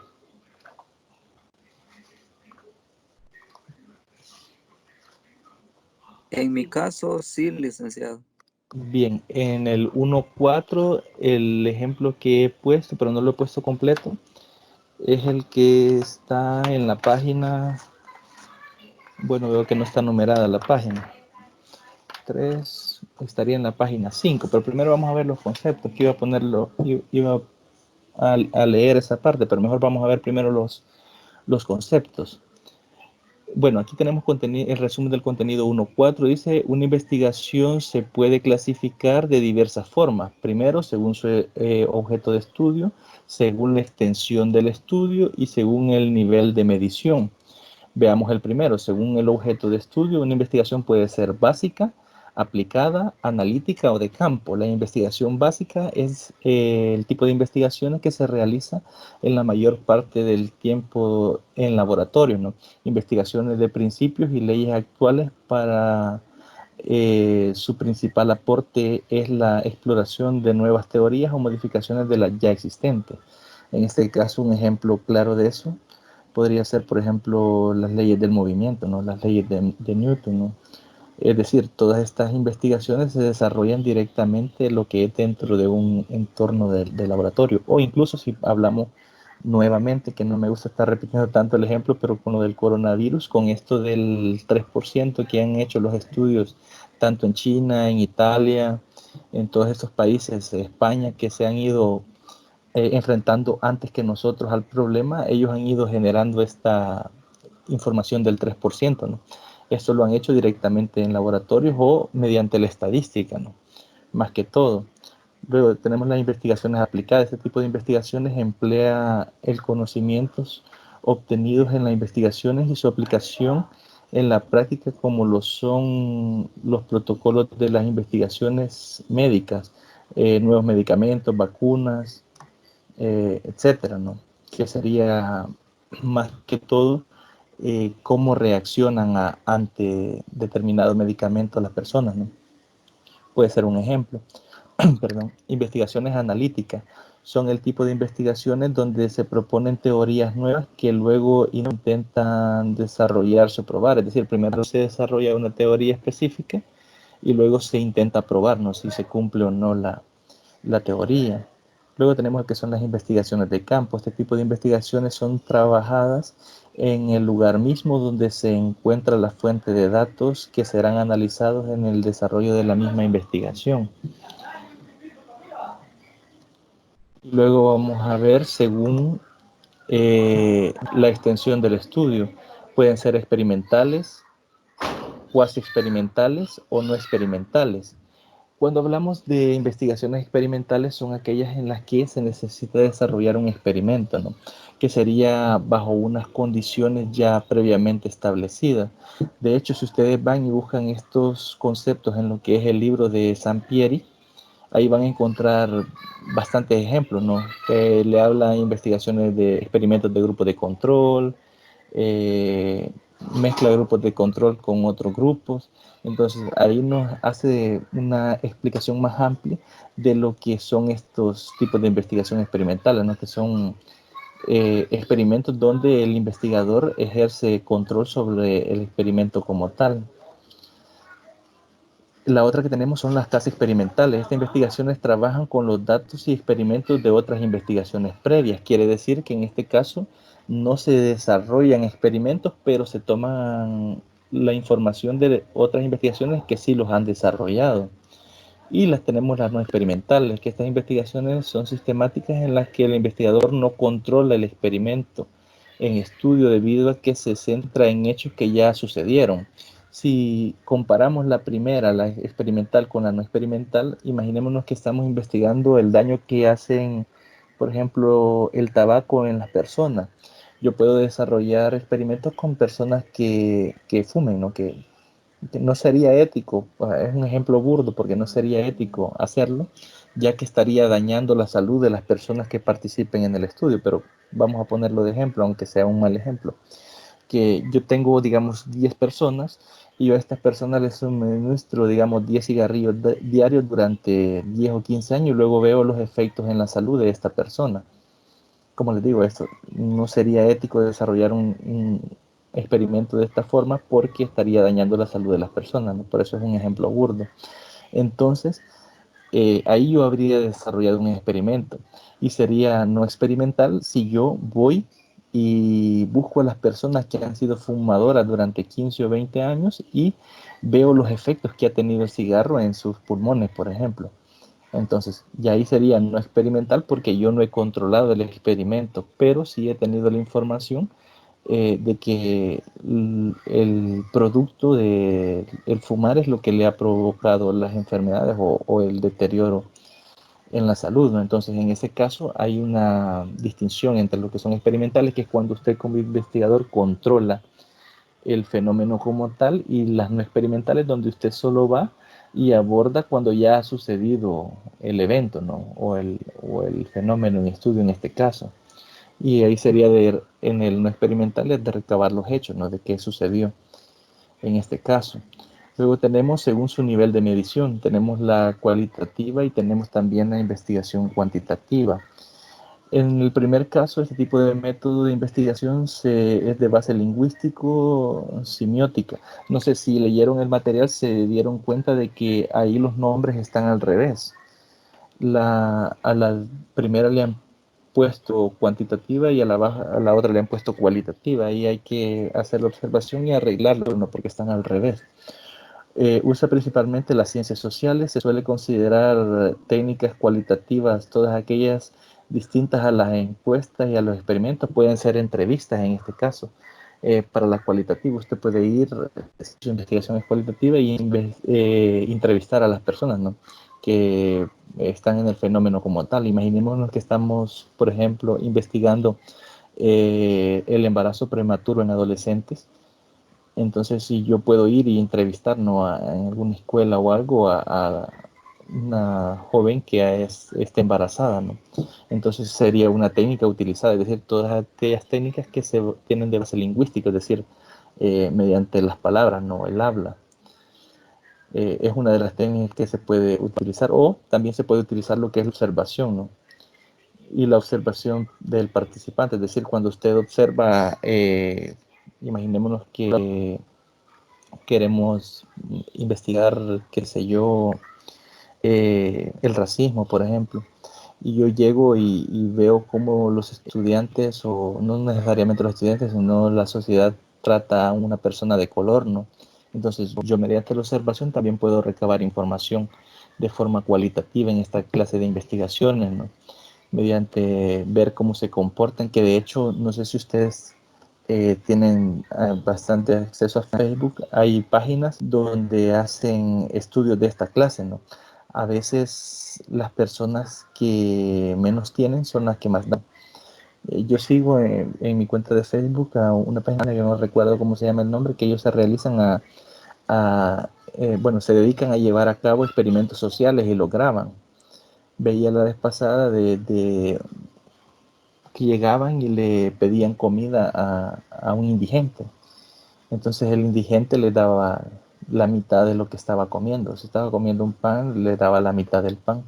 Speaker 3: En mi caso, sí, licenciado.
Speaker 1: Bien, en el 1.4 el ejemplo que he puesto, pero no lo he puesto completo, es el que está en la página. Bueno, veo que no está numerada la página 3, estaría en la página 5, pero primero vamos a ver los conceptos, que iba a ponerlo, iba a leer esa parte, pero mejor vamos a ver primero los conceptos. Bueno, aquí tenemos el resumen del contenido 1.4. Dice, una investigación se puede clasificar de diversas formas. Primero, según su objeto de estudio, según la extensión del estudio y según el nivel de medición. Veamos el primero. Según el objeto de estudio, una investigación puede ser básica, aplicada, analítica o de campo. La investigación básica es el tipo de investigaciones que se realiza en la mayor parte del tiempo en laboratorio, ¿no? Investigaciones de principios y leyes actuales para su principal aporte es la exploración de nuevas teorías o modificaciones de las ya existentes. En este caso, un ejemplo claro de eso podría ser, por ejemplo, las leyes del movimiento, ¿no? Las leyes de Newton, ¿no? Es decir, todas estas investigaciones se desarrollan directamente lo que es dentro de un entorno de laboratorio, o incluso si hablamos nuevamente, que no me gusta estar repitiendo tanto el ejemplo, pero con lo del coronavirus, con esto del 3% que han hecho los estudios tanto en China, en Italia, en todos estos países, España, que se han ido enfrentando antes que nosotros al problema, ellos han ido generando esta información del 3%, ¿no? Esto lo han hecho directamente en laboratorios o mediante la estadística, ¿no? Más que todo. Luego tenemos las investigaciones aplicadas. Este tipo de investigaciones emplea el conocimientos obtenidos en las investigaciones y su aplicación en la práctica, como lo son los protocolos de las investigaciones médicas, nuevos medicamentos, vacunas, etcétera, ¿no? Que sería más que todo cómo reaccionan ante determinado medicamento las personas, ¿no? Puede ser un ejemplo. Perdón. Investigaciones analíticas son el tipo de investigaciones donde se proponen teorías nuevas que luego intentan desarrollarse o probar. Es decir, primero se desarrolla una teoría específica y luego se intenta probar, ¿no?, si se cumple o no la teoría. Luego tenemos lo que son las investigaciones de campo. Este tipo de investigaciones son trabajadas en el lugar mismo donde se encuentra la fuente de datos que serán analizados en el desarrollo de la misma investigación. Luego vamos a ver según la extensión del estudio. Pueden ser experimentales, cuasi experimentales o no experimentales. Cuando hablamos de investigaciones experimentales son aquellas en las que se necesita desarrollar un experimento, ¿no? Que sería bajo unas condiciones ya previamente establecidas. De hecho, si ustedes van y buscan estos conceptos en lo que es el libro de Sampieri, ahí van a encontrar bastantes ejemplos, ¿no? Que le habla de investigaciones de experimentos de grupos de control, eh, mezcla grupos de control con otros grupos. Entonces ahí nos hace una explicación más amplia de lo que son estos tipos de investigación experimentales, ¿no? Que son experimentos donde el investigador ejerce control sobre el experimento como tal. La otra que tenemos son las tasas experimentales. Estas investigaciones trabajan con los datos y experimentos de otras investigaciones previas. Quiere decir que en este caso no se desarrollan experimentos, pero se toman la información de otras investigaciones que sí los han desarrollado. Y las tenemos las no experimentales, que estas investigaciones son sistemáticas en las que el investigador no controla el experimento en estudio debido a que se centra en hechos que ya sucedieron. Si comparamos la primera, la experimental, con la no experimental, imaginémonos que estamos investigando el daño que hacen, por ejemplo, el tabaco en las personas. Yo puedo desarrollar experimentos con personas que fumen, ¿no? Que no sería ético, es un ejemplo burdo porque no sería ético hacerlo, ya que estaría dañando la salud de las personas que participen en el estudio, pero vamos a ponerlo de ejemplo, aunque sea un mal ejemplo, que yo tengo, digamos, 10 personas y yo a estas personas les suministro, digamos, 10 cigarrillos diarios durante 10 o 15 años y luego veo los efectos en la salud de esta persona. Como les digo, esto no sería ético desarrollar un experimento de esta forma porque estaría dañando la salud de las personas, ¿no? Por eso es un ejemplo burdo. Entonces, ahí yo habría desarrollado un experimento y sería no experimental si yo voy y busco a las personas que han sido fumadoras durante 15 o 20 años y veo los efectos que ha tenido el cigarro en sus pulmones, por ejemplo. Entonces, ya ahí sería no experimental porque yo no he controlado el experimento, pero sí he tenido la información de que el producto de el fumar es lo que le ha provocado las enfermedades o el deterioro en la salud, ¿no? Entonces, en ese caso hay una distinción entre lo que son experimentales, que es cuando usted como investigador controla el fenómeno como tal, y las no experimentales donde usted solo va y aborda cuando ya ha sucedido el evento, ¿no? O el fenómeno en estudio en este caso. Y ahí sería en el no experimental de recabar los hechos, ¿no? De qué sucedió en este caso. Luego tenemos, según su nivel de medición, tenemos la cualitativa y tenemos también la investigación cuantitativa. En el primer caso, este tipo de método de investigación es de base lingüístico-semiótica. No sé si leyeron el material, se dieron cuenta de que ahí los nombres están al revés. A la primera le han puesto cuantitativa y a la otra le han puesto cualitativa. Ahí hay que hacer la observación y arreglarlo, ¿no? Porque están al revés. Usa principalmente las ciencias sociales. Se suele considerar técnicas cualitativas todas aquellas distintas a las encuestas y a los experimentos. Pueden ser entrevistas en este caso. Para la cualitativa usted puede ir, su investigación es cualitativa y entrevistar a las personas, ¿no? Que están en el fenómeno como tal. Imaginémonos que estamos, por ejemplo, investigando el embarazo prematuro en adolescentes. Entonces, si yo puedo ir y entrevistar, ¿no? En alguna escuela o algo a una joven que esté embarazada, ¿no? Entonces sería una técnica utilizada, es decir, todas aquellas técnicas que se tienen de base lingüística, es decir, mediante las palabras, ¿no? El habla. Es una de las técnicas que se puede utilizar, o también se puede utilizar lo que es la observación, ¿no? Y la observación del participante, es decir, cuando usted observa, imaginémonos que queremos investigar, qué sé yo, el racismo, por ejemplo, y yo llego y veo cómo los estudiantes, o no necesariamente los estudiantes, sino la sociedad trata a una persona de color, ¿no? Entonces yo mediante la observación también puedo recabar información de forma cualitativa en esta clase de investigaciones, ¿no? Mediante ver cómo se comportan, que de hecho, no sé si ustedes tienen bastante acceso a Facebook. Hay páginas donde hacen estudios de esta clase, ¿no? A veces las personas que menos tienen son las que más dan. Yo sigo en mi cuenta de Facebook a una página que no recuerdo cómo se llama el nombre, que ellos se realizan bueno, se dedican a llevar a cabo experimentos sociales y lo graban. Veía la vez pasada de que llegaban y le pedían comida a un indigente. Entonces el indigente le daba la mitad de lo que estaba comiendo. Si estaba comiendo un pan, le daba la mitad del pan.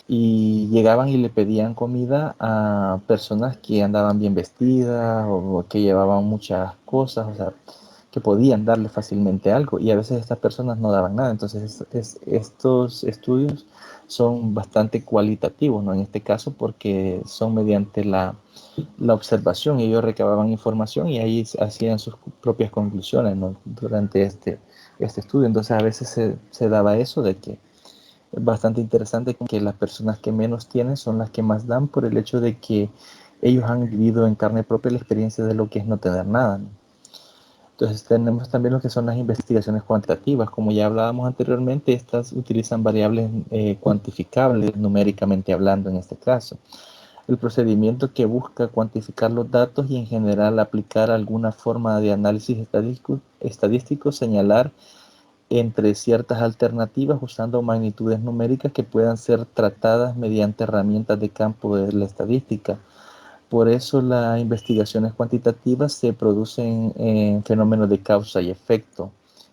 Speaker 1: Y llegaban y le pedían comida a personas que andaban bien vestidas o que llevaban muchas cosas, o sea, que podían darle fácilmente algo. Y a veces estas personas no daban nada. Entonces estos estudios son bastante cualitativos, ¿no? En este caso, porque son mediante la observación, y ellos recababan información y ahí hacían sus propias conclusiones, ¿no? Durante este estudio. Entonces a veces se daba eso de que es bastante interesante que las personas que menos tienen son las que más dan, por el hecho de que ellos han vivido en carne propia la experiencia de lo que es no tener nada, ¿no? Entonces tenemos también lo que son las investigaciones cuantitativas. Como ya hablábamos anteriormente, estas utilizan variables cuantificables numéricamente hablando en este caso. El procedimiento que busca cuantificar los datos y en general aplicar alguna forma de análisis estadístico, señalar entre ciertas alternativas usando magnitudes numéricas que puedan ser tratadas mediante herramientas de campo de la estadística. Por eso las investigaciones cuantitativas se producen en fenómenos de causa y efecto,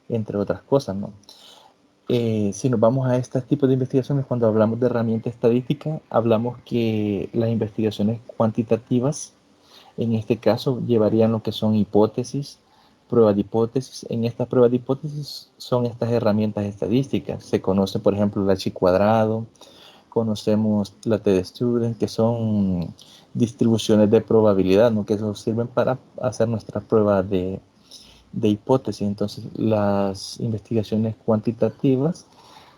Speaker 1: entre otras cosas, ¿no? Si nos vamos a este tipo de investigaciones, cuando hablamos de herramienta estadística, hablamos que las investigaciones cuantitativas, en este caso, llevarían lo que son hipótesis, pruebas de hipótesis. En estas pruebas de hipótesis son estas herramientas estadísticas. Se conoce, por ejemplo, la chi cuadrado, conocemos la t-student, que son distribuciones de probabilidad, ¿no? Que eso sirven para hacer nuestras pruebas de hipótesis. Entonces, las investigaciones cuantitativas,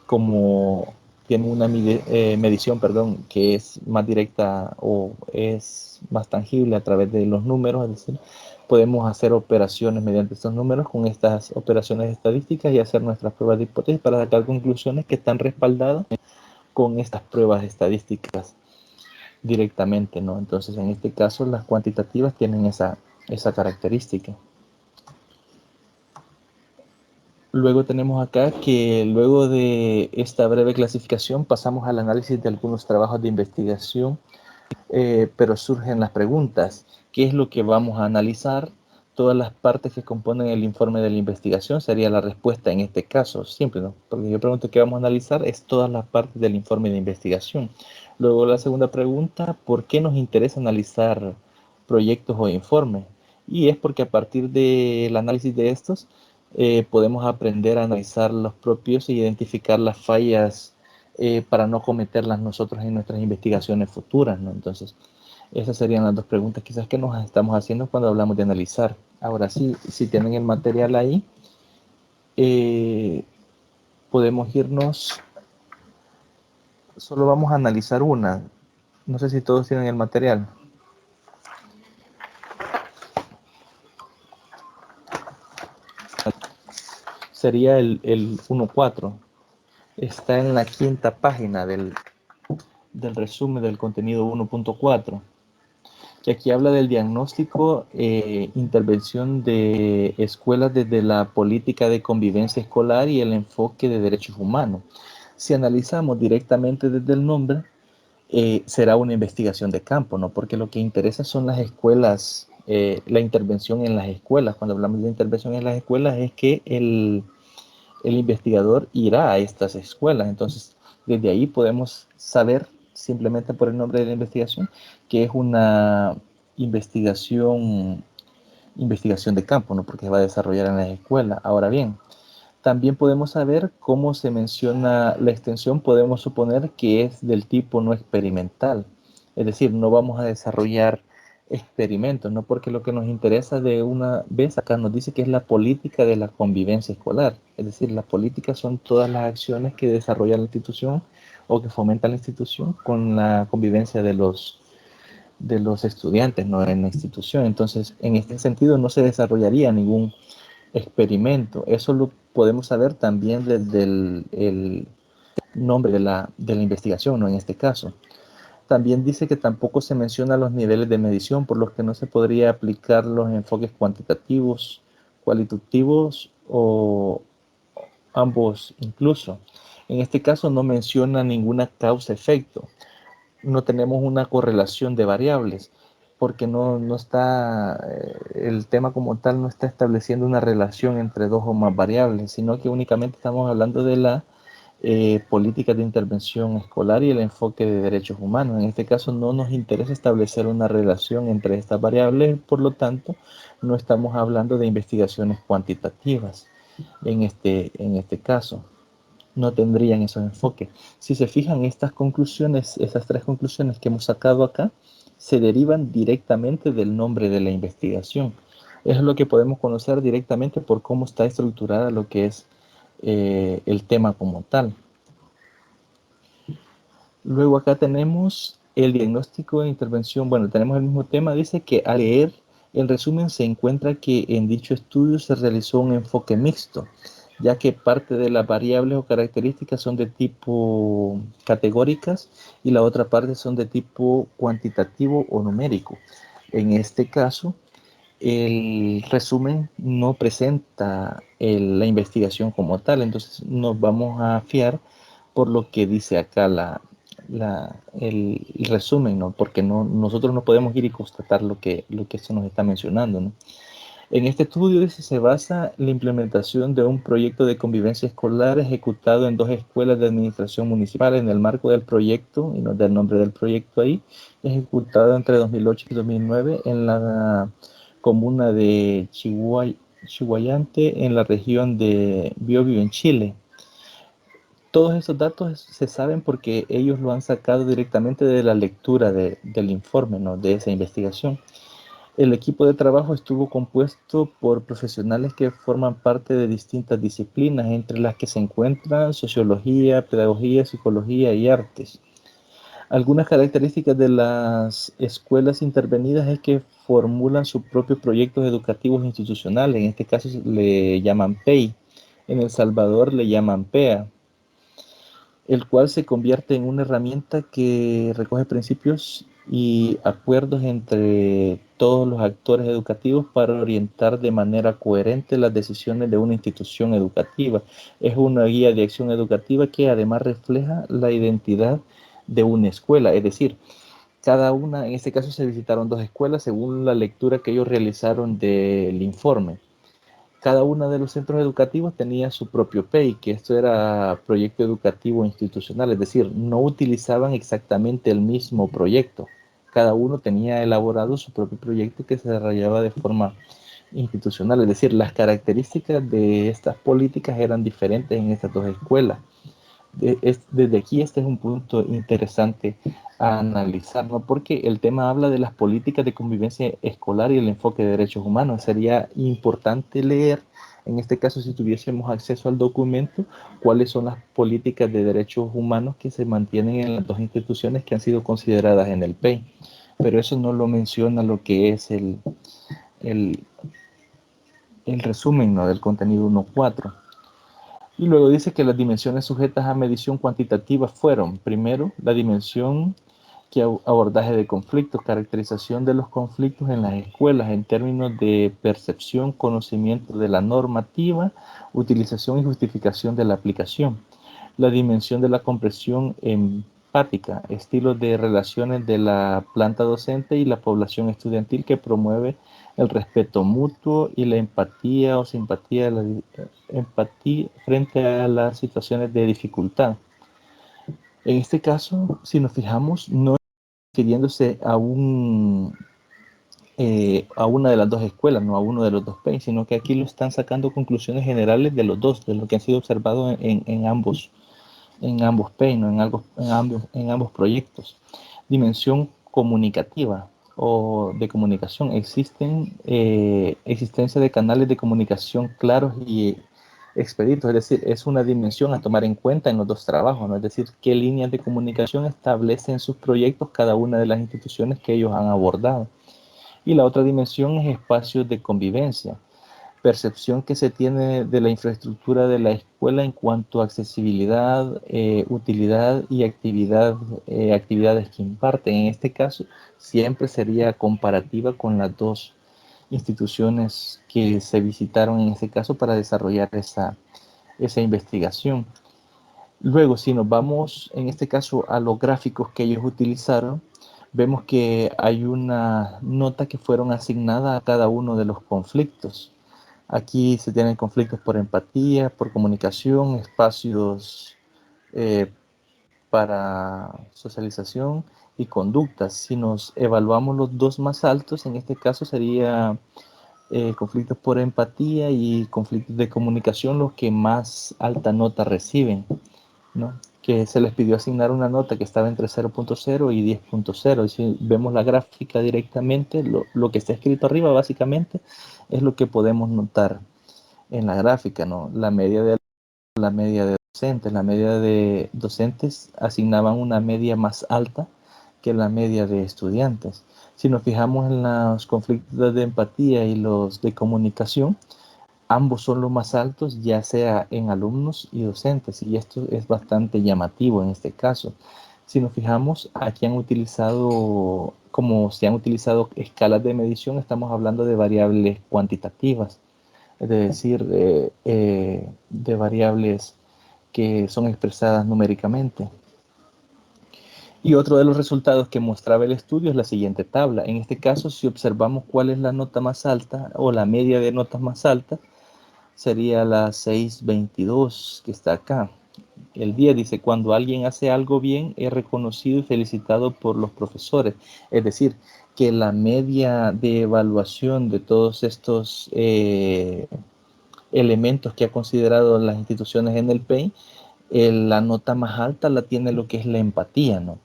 Speaker 1: como tienen una medición, perdón, que es más directa o es más tangible a través de los números, es decir, podemos hacer operaciones mediante estos números con estas operaciones estadísticas y hacer nuestras pruebas de hipótesis para sacar conclusiones que están respaldadas con estas pruebas estadísticas directamente, ¿no? Entonces, en este caso, las cuantitativas tienen esa característica. Luego tenemos acá que luego de esta breve clasificación pasamos al análisis de algunos trabajos de investigación, pero surgen las preguntas. ¿Qué es lo que vamos a analizar? Todas las partes que componen el informe de la investigación sería la respuesta en este caso, simple, ¿no? Porque yo pregunto qué vamos a analizar, es todas las partes del informe de investigación. Luego la segunda pregunta, ¿por qué nos interesa analizar proyectos o informes? Y es porque a partir del análisis de estos, podemos aprender a analizar los propios e identificar las fallas para no cometerlas nosotros en nuestras investigaciones futuras, ¿no? Entonces, esas serían las dos preguntas quizás que nos estamos haciendo cuando hablamos de analizar. Ahora sí, si tienen el material ahí, podemos irnos, solo vamos a analizar una. No sé si todos tienen el material. Sería el 1.4. Está en la quinta página del resumen del contenido 1.4. Que aquí habla del diagnóstico, intervención de escuelas desde la política de convivencia escolar y el enfoque de derechos humanos. Si analizamos directamente desde el nombre, será una investigación de campo, ¿no? Porque lo que interesa son las escuelas, la intervención en las escuelas. Cuando hablamos de intervención en las escuelas es que el investigador irá a estas escuelas. Entonces, desde ahí podemos saber, simplemente por el nombre de la investigación, que es una investigación de campo, ¿no? Porque se va a desarrollar en las escuelas. Ahora bien, también podemos saber cómo se menciona la extensión. Podemos suponer que es del tipo no experimental. Es decir, no vamos a desarrollar experimentos, ¿no? Porque lo que nos interesa de una vez acá nos dice que es la política de la convivencia escolar. Es decir, las políticas son todas las acciones que desarrolla la institución o que fomenta la institución con la convivencia de los de los estudiantes, ¿no?, en la institución. Entonces, en este sentido, no se desarrollaría ningún experimento. Eso lo podemos saber también desde el nombre de la investigación, ¿no?, en este caso. También dice que tampoco se menciona los niveles de medición, por los que no se podría aplicar los enfoques cuantitativos, cualitativos o ambos incluso. En este caso no menciona ninguna causa-efecto. No tenemos una correlación de variables, porque no está, el tema como tal no está estableciendo una relación entre dos o más variables, sino que únicamente estamos hablando de la políticas de intervención escolar y el enfoque de derechos humanos. En este caso no nos interesa establecer una relación entre estas variables, por lo tanto no estamos hablando de investigaciones cuantitativas en este caso. No tendrían esos enfoques. Si se fijan, estas conclusiones, esas tres conclusiones que hemos sacado acá, se derivan directamente del nombre de la investigación. Eso es lo que podemos conocer directamente por cómo está estructurada lo que es el tema como tal. Luego acá tenemos el diagnóstico de intervención. Bueno, tenemos el mismo tema. Dice que al leer el resumen se encuentra que en dicho estudio se realizó un enfoque mixto, ya que parte de las variables o características son de tipo categóricas y la otra parte son de tipo cuantitativo o numérico. En este caso, el resumen no presenta la investigación como tal, entonces nos vamos a fiar por lo que dice acá el resumen, ¿no? Porque nosotros no podemos ir y constatar lo que esto nos está mencionando, ¿no? En este estudio dice, se basa la implementación de un proyecto de convivencia escolar ejecutado en 2 escuelas de administración municipal en el marco del proyecto, y nos da el nombre del proyecto ahí, ejecutado entre 2008 y 2009 en la comuna de Chihuayante, en la región de Biobío, en Chile. Todos esos datos se saben porque ellos lo han sacado directamente de la lectura del informe, ¿no?, de esa investigación. El equipo de trabajo estuvo compuesto por profesionales que forman parte de distintas disciplinas, entre las que se encuentran sociología, pedagogía, psicología y artes. Algunas características de las escuelas intervenidas es que formulan sus propios proyectos educativos institucionales. En este caso le llaman PEI, en El Salvador le llaman PEA, el cual se convierte en una herramienta que recoge principios y acuerdos entre todos los actores educativos para orientar de manera coherente las decisiones de una institución educativa. Es una guía de acción educativa que además refleja la identidad de una escuela, es decir, cada una, en este caso se visitaron 2 escuelas según la lectura que ellos realizaron del informe. Cada uno de los centros educativos tenía su propio PEI, que esto era proyecto educativo institucional, es decir, no utilizaban exactamente el mismo proyecto. Cada uno tenía elaborado su propio proyecto que se desarrollaba de forma institucional, es decir, las características de estas políticas eran diferentes en estas 2 escuelas. Desde aquí este es un punto interesante a analizar, ¿no? Porque el tema habla de las políticas de convivencia escolar y el enfoque de derechos humanos. Sería importante leer, en este caso si tuviésemos acceso al documento, cuáles son las políticas de derechos humanos que se mantienen en las 2 instituciones que han sido consideradas en el PEI. Pero eso no lo menciona lo que es el, el resumen, ¿no?, del contenido 1.4. Y luego dice que las dimensiones sujetas a medición cuantitativa fueron, primero, la dimensión que abordaje de conflictos, caracterización de los conflictos en las escuelas en términos de percepción, conocimiento de la normativa, utilización y justificación de la aplicación. La dimensión de la comprensión empática, estilos de relaciones de la planta docente y la población estudiantil que promueve el respeto mutuo y la empatía o simpatía, empatía frente a las situaciones de dificultad. En este caso, si nos fijamos, no refiriéndose a una de las 2 escuelas, no a uno de los 2 PEI, sino que aquí lo están sacando conclusiones generales de los 2, de lo que han sido observados en ambos PEI, ¿no?, en ambos proyectos. Dimensión comunicativa o de comunicación. Existencia de canales de comunicación claros y expeditos, es decir, es una dimensión a tomar en cuenta en los dos trabajos, ¿no? Es decir, qué líneas de comunicación establecen sus proyectos cada una de las instituciones que ellos han abordado. Y la otra dimensión es espacios de convivencia, percepción que se tiene de la infraestructura de la escuela en cuanto a accesibilidad, utilidad y actividades que imparten. En este caso, siempre sería comparativa con las dos instituciones que se visitaron en este caso para desarrollar esa investigación. Luego, si nos vamos en este caso a los gráficos que ellos utilizaron, vemos que hay una nota que fueron asignadas a cada uno de los conflictos. Aquí se tienen conflictos por empatía, por comunicación, espacios eh, para socialización y conductas. Si nos evaluamos los dos más altos, en este caso sería conflictos por empatía y conflictos de comunicación los que más alta nota reciben, ¿no? Que se les pidió asignar una nota que estaba entre 0.0 y 10.0. Y si vemos la gráfica directamente, lo que está escrito arriba básicamente es lo que podemos notar en la gráfica, ¿no? La media de docentes. La media de docentes asignaban una media más alta que la media de estudiantes. Si nos fijamos en los conflictos de empatía y los de comunicación, ambos son los más altos, ya sea en alumnos y docentes, y esto es bastante llamativo en este caso. Si nos fijamos, aquí han utilizado, como se han utilizado escalas de medición, estamos hablando de variables cuantitativas, es decir, de variables que son expresadas numéricamente. Y otro de los resultados que mostraba el estudio es la siguiente tabla. En este caso, si observamos cuál es la nota más alta o la media de notas más altas, sería la 622 que está acá. El 10 dice, cuando alguien hace algo bien, es reconocido y felicitado por los profesores. Es decir, que la media de evaluación de todos estos elementos que ha considerado las instituciones en el PEI, la nota más alta la tiene lo que es la empatía, ¿no?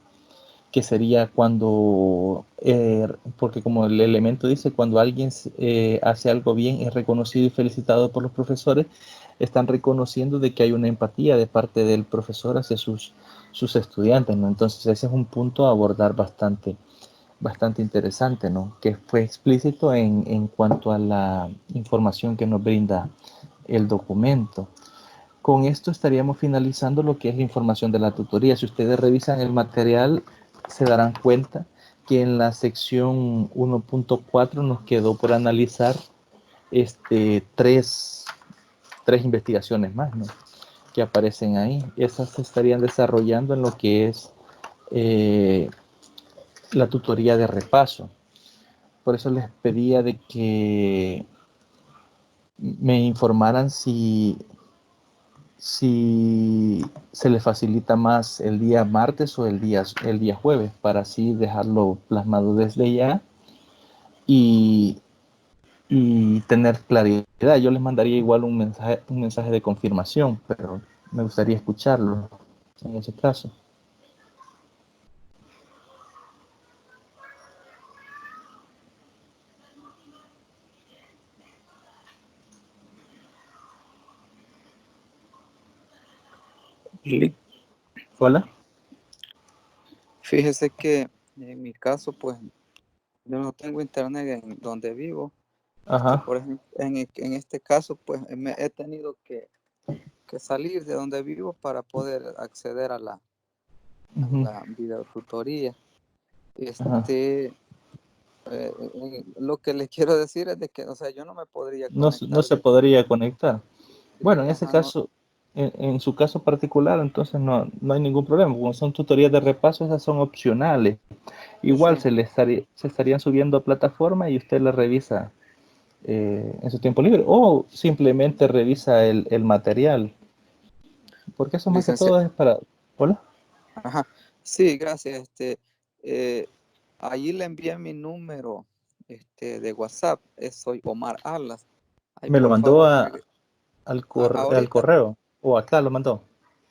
Speaker 1: Que sería cuando, porque como el elemento dice, cuando alguien hace algo bien, es reconocido y felicitado por los profesores, están reconociendo de que hay una empatía de parte del profesor hacia sus estudiantes, ¿no? Entonces ese es un punto a abordar bastante interesante, ¿no? Que fue explícito en cuanto a la información que nos brinda el documento. Con esto estaríamos finalizando lo que es la información de la tutoría. Si ustedes revisan el material, se darán cuenta que en la sección 1.4 nos quedó por analizar tres investigaciones más, ¿no? Que aparecen ahí. Esas se estarían desarrollando en lo que es la tutoría de repaso. Por eso les pedía de que me informaran si se le facilita más el día martes o el día jueves, para así dejarlo plasmado desde ya y, y tener claridad. Yo les mandaría igual un mensaje de confirmación, pero me gustaría escucharlo en ese caso. Hola.
Speaker 3: Fíjese que en mi caso, pues yo no tengo internet en donde vivo.
Speaker 1: Ajá.
Speaker 3: Por ejemplo, en este caso, pues he tenido que salir de donde vivo para poder acceder a
Speaker 1: Uh-huh.
Speaker 3: la videotutoría.
Speaker 1: Ajá.
Speaker 3: Lo que les quiero decir es de que, o sea, yo no me podría
Speaker 1: No
Speaker 3: conectar
Speaker 1: se
Speaker 3: de...
Speaker 1: podría conectar. Bueno,
Speaker 3: Sí,
Speaker 1: en ese
Speaker 3: ajá, no,
Speaker 1: caso, en su caso particular, entonces no hay ningún problema. Como son tutorías de repaso, esas son opcionales. Igual
Speaker 3: sí,
Speaker 1: se estarían subiendo a plataforma y usted la revisa en su tiempo libre o simplemente revisa el material, porque eso más que
Speaker 3: licenciado.
Speaker 1: todo es para... Hola.
Speaker 3: Ajá, sí, gracias. Allí le envié mi número, de WhatsApp. Soy Omar Alas. Ahí,
Speaker 1: Me lo
Speaker 3: por
Speaker 1: mandó
Speaker 3: favor,
Speaker 1: al
Speaker 3: ahorita
Speaker 1: correo o acá lo mandó.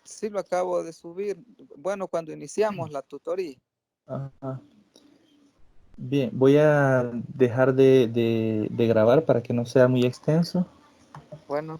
Speaker 3: sí lo acabo de subir. Bueno, cuando iniciamos la tutoría.
Speaker 1: Ajá. Bien, voy a dejar de grabar para que no sea muy extenso.
Speaker 3: Bueno.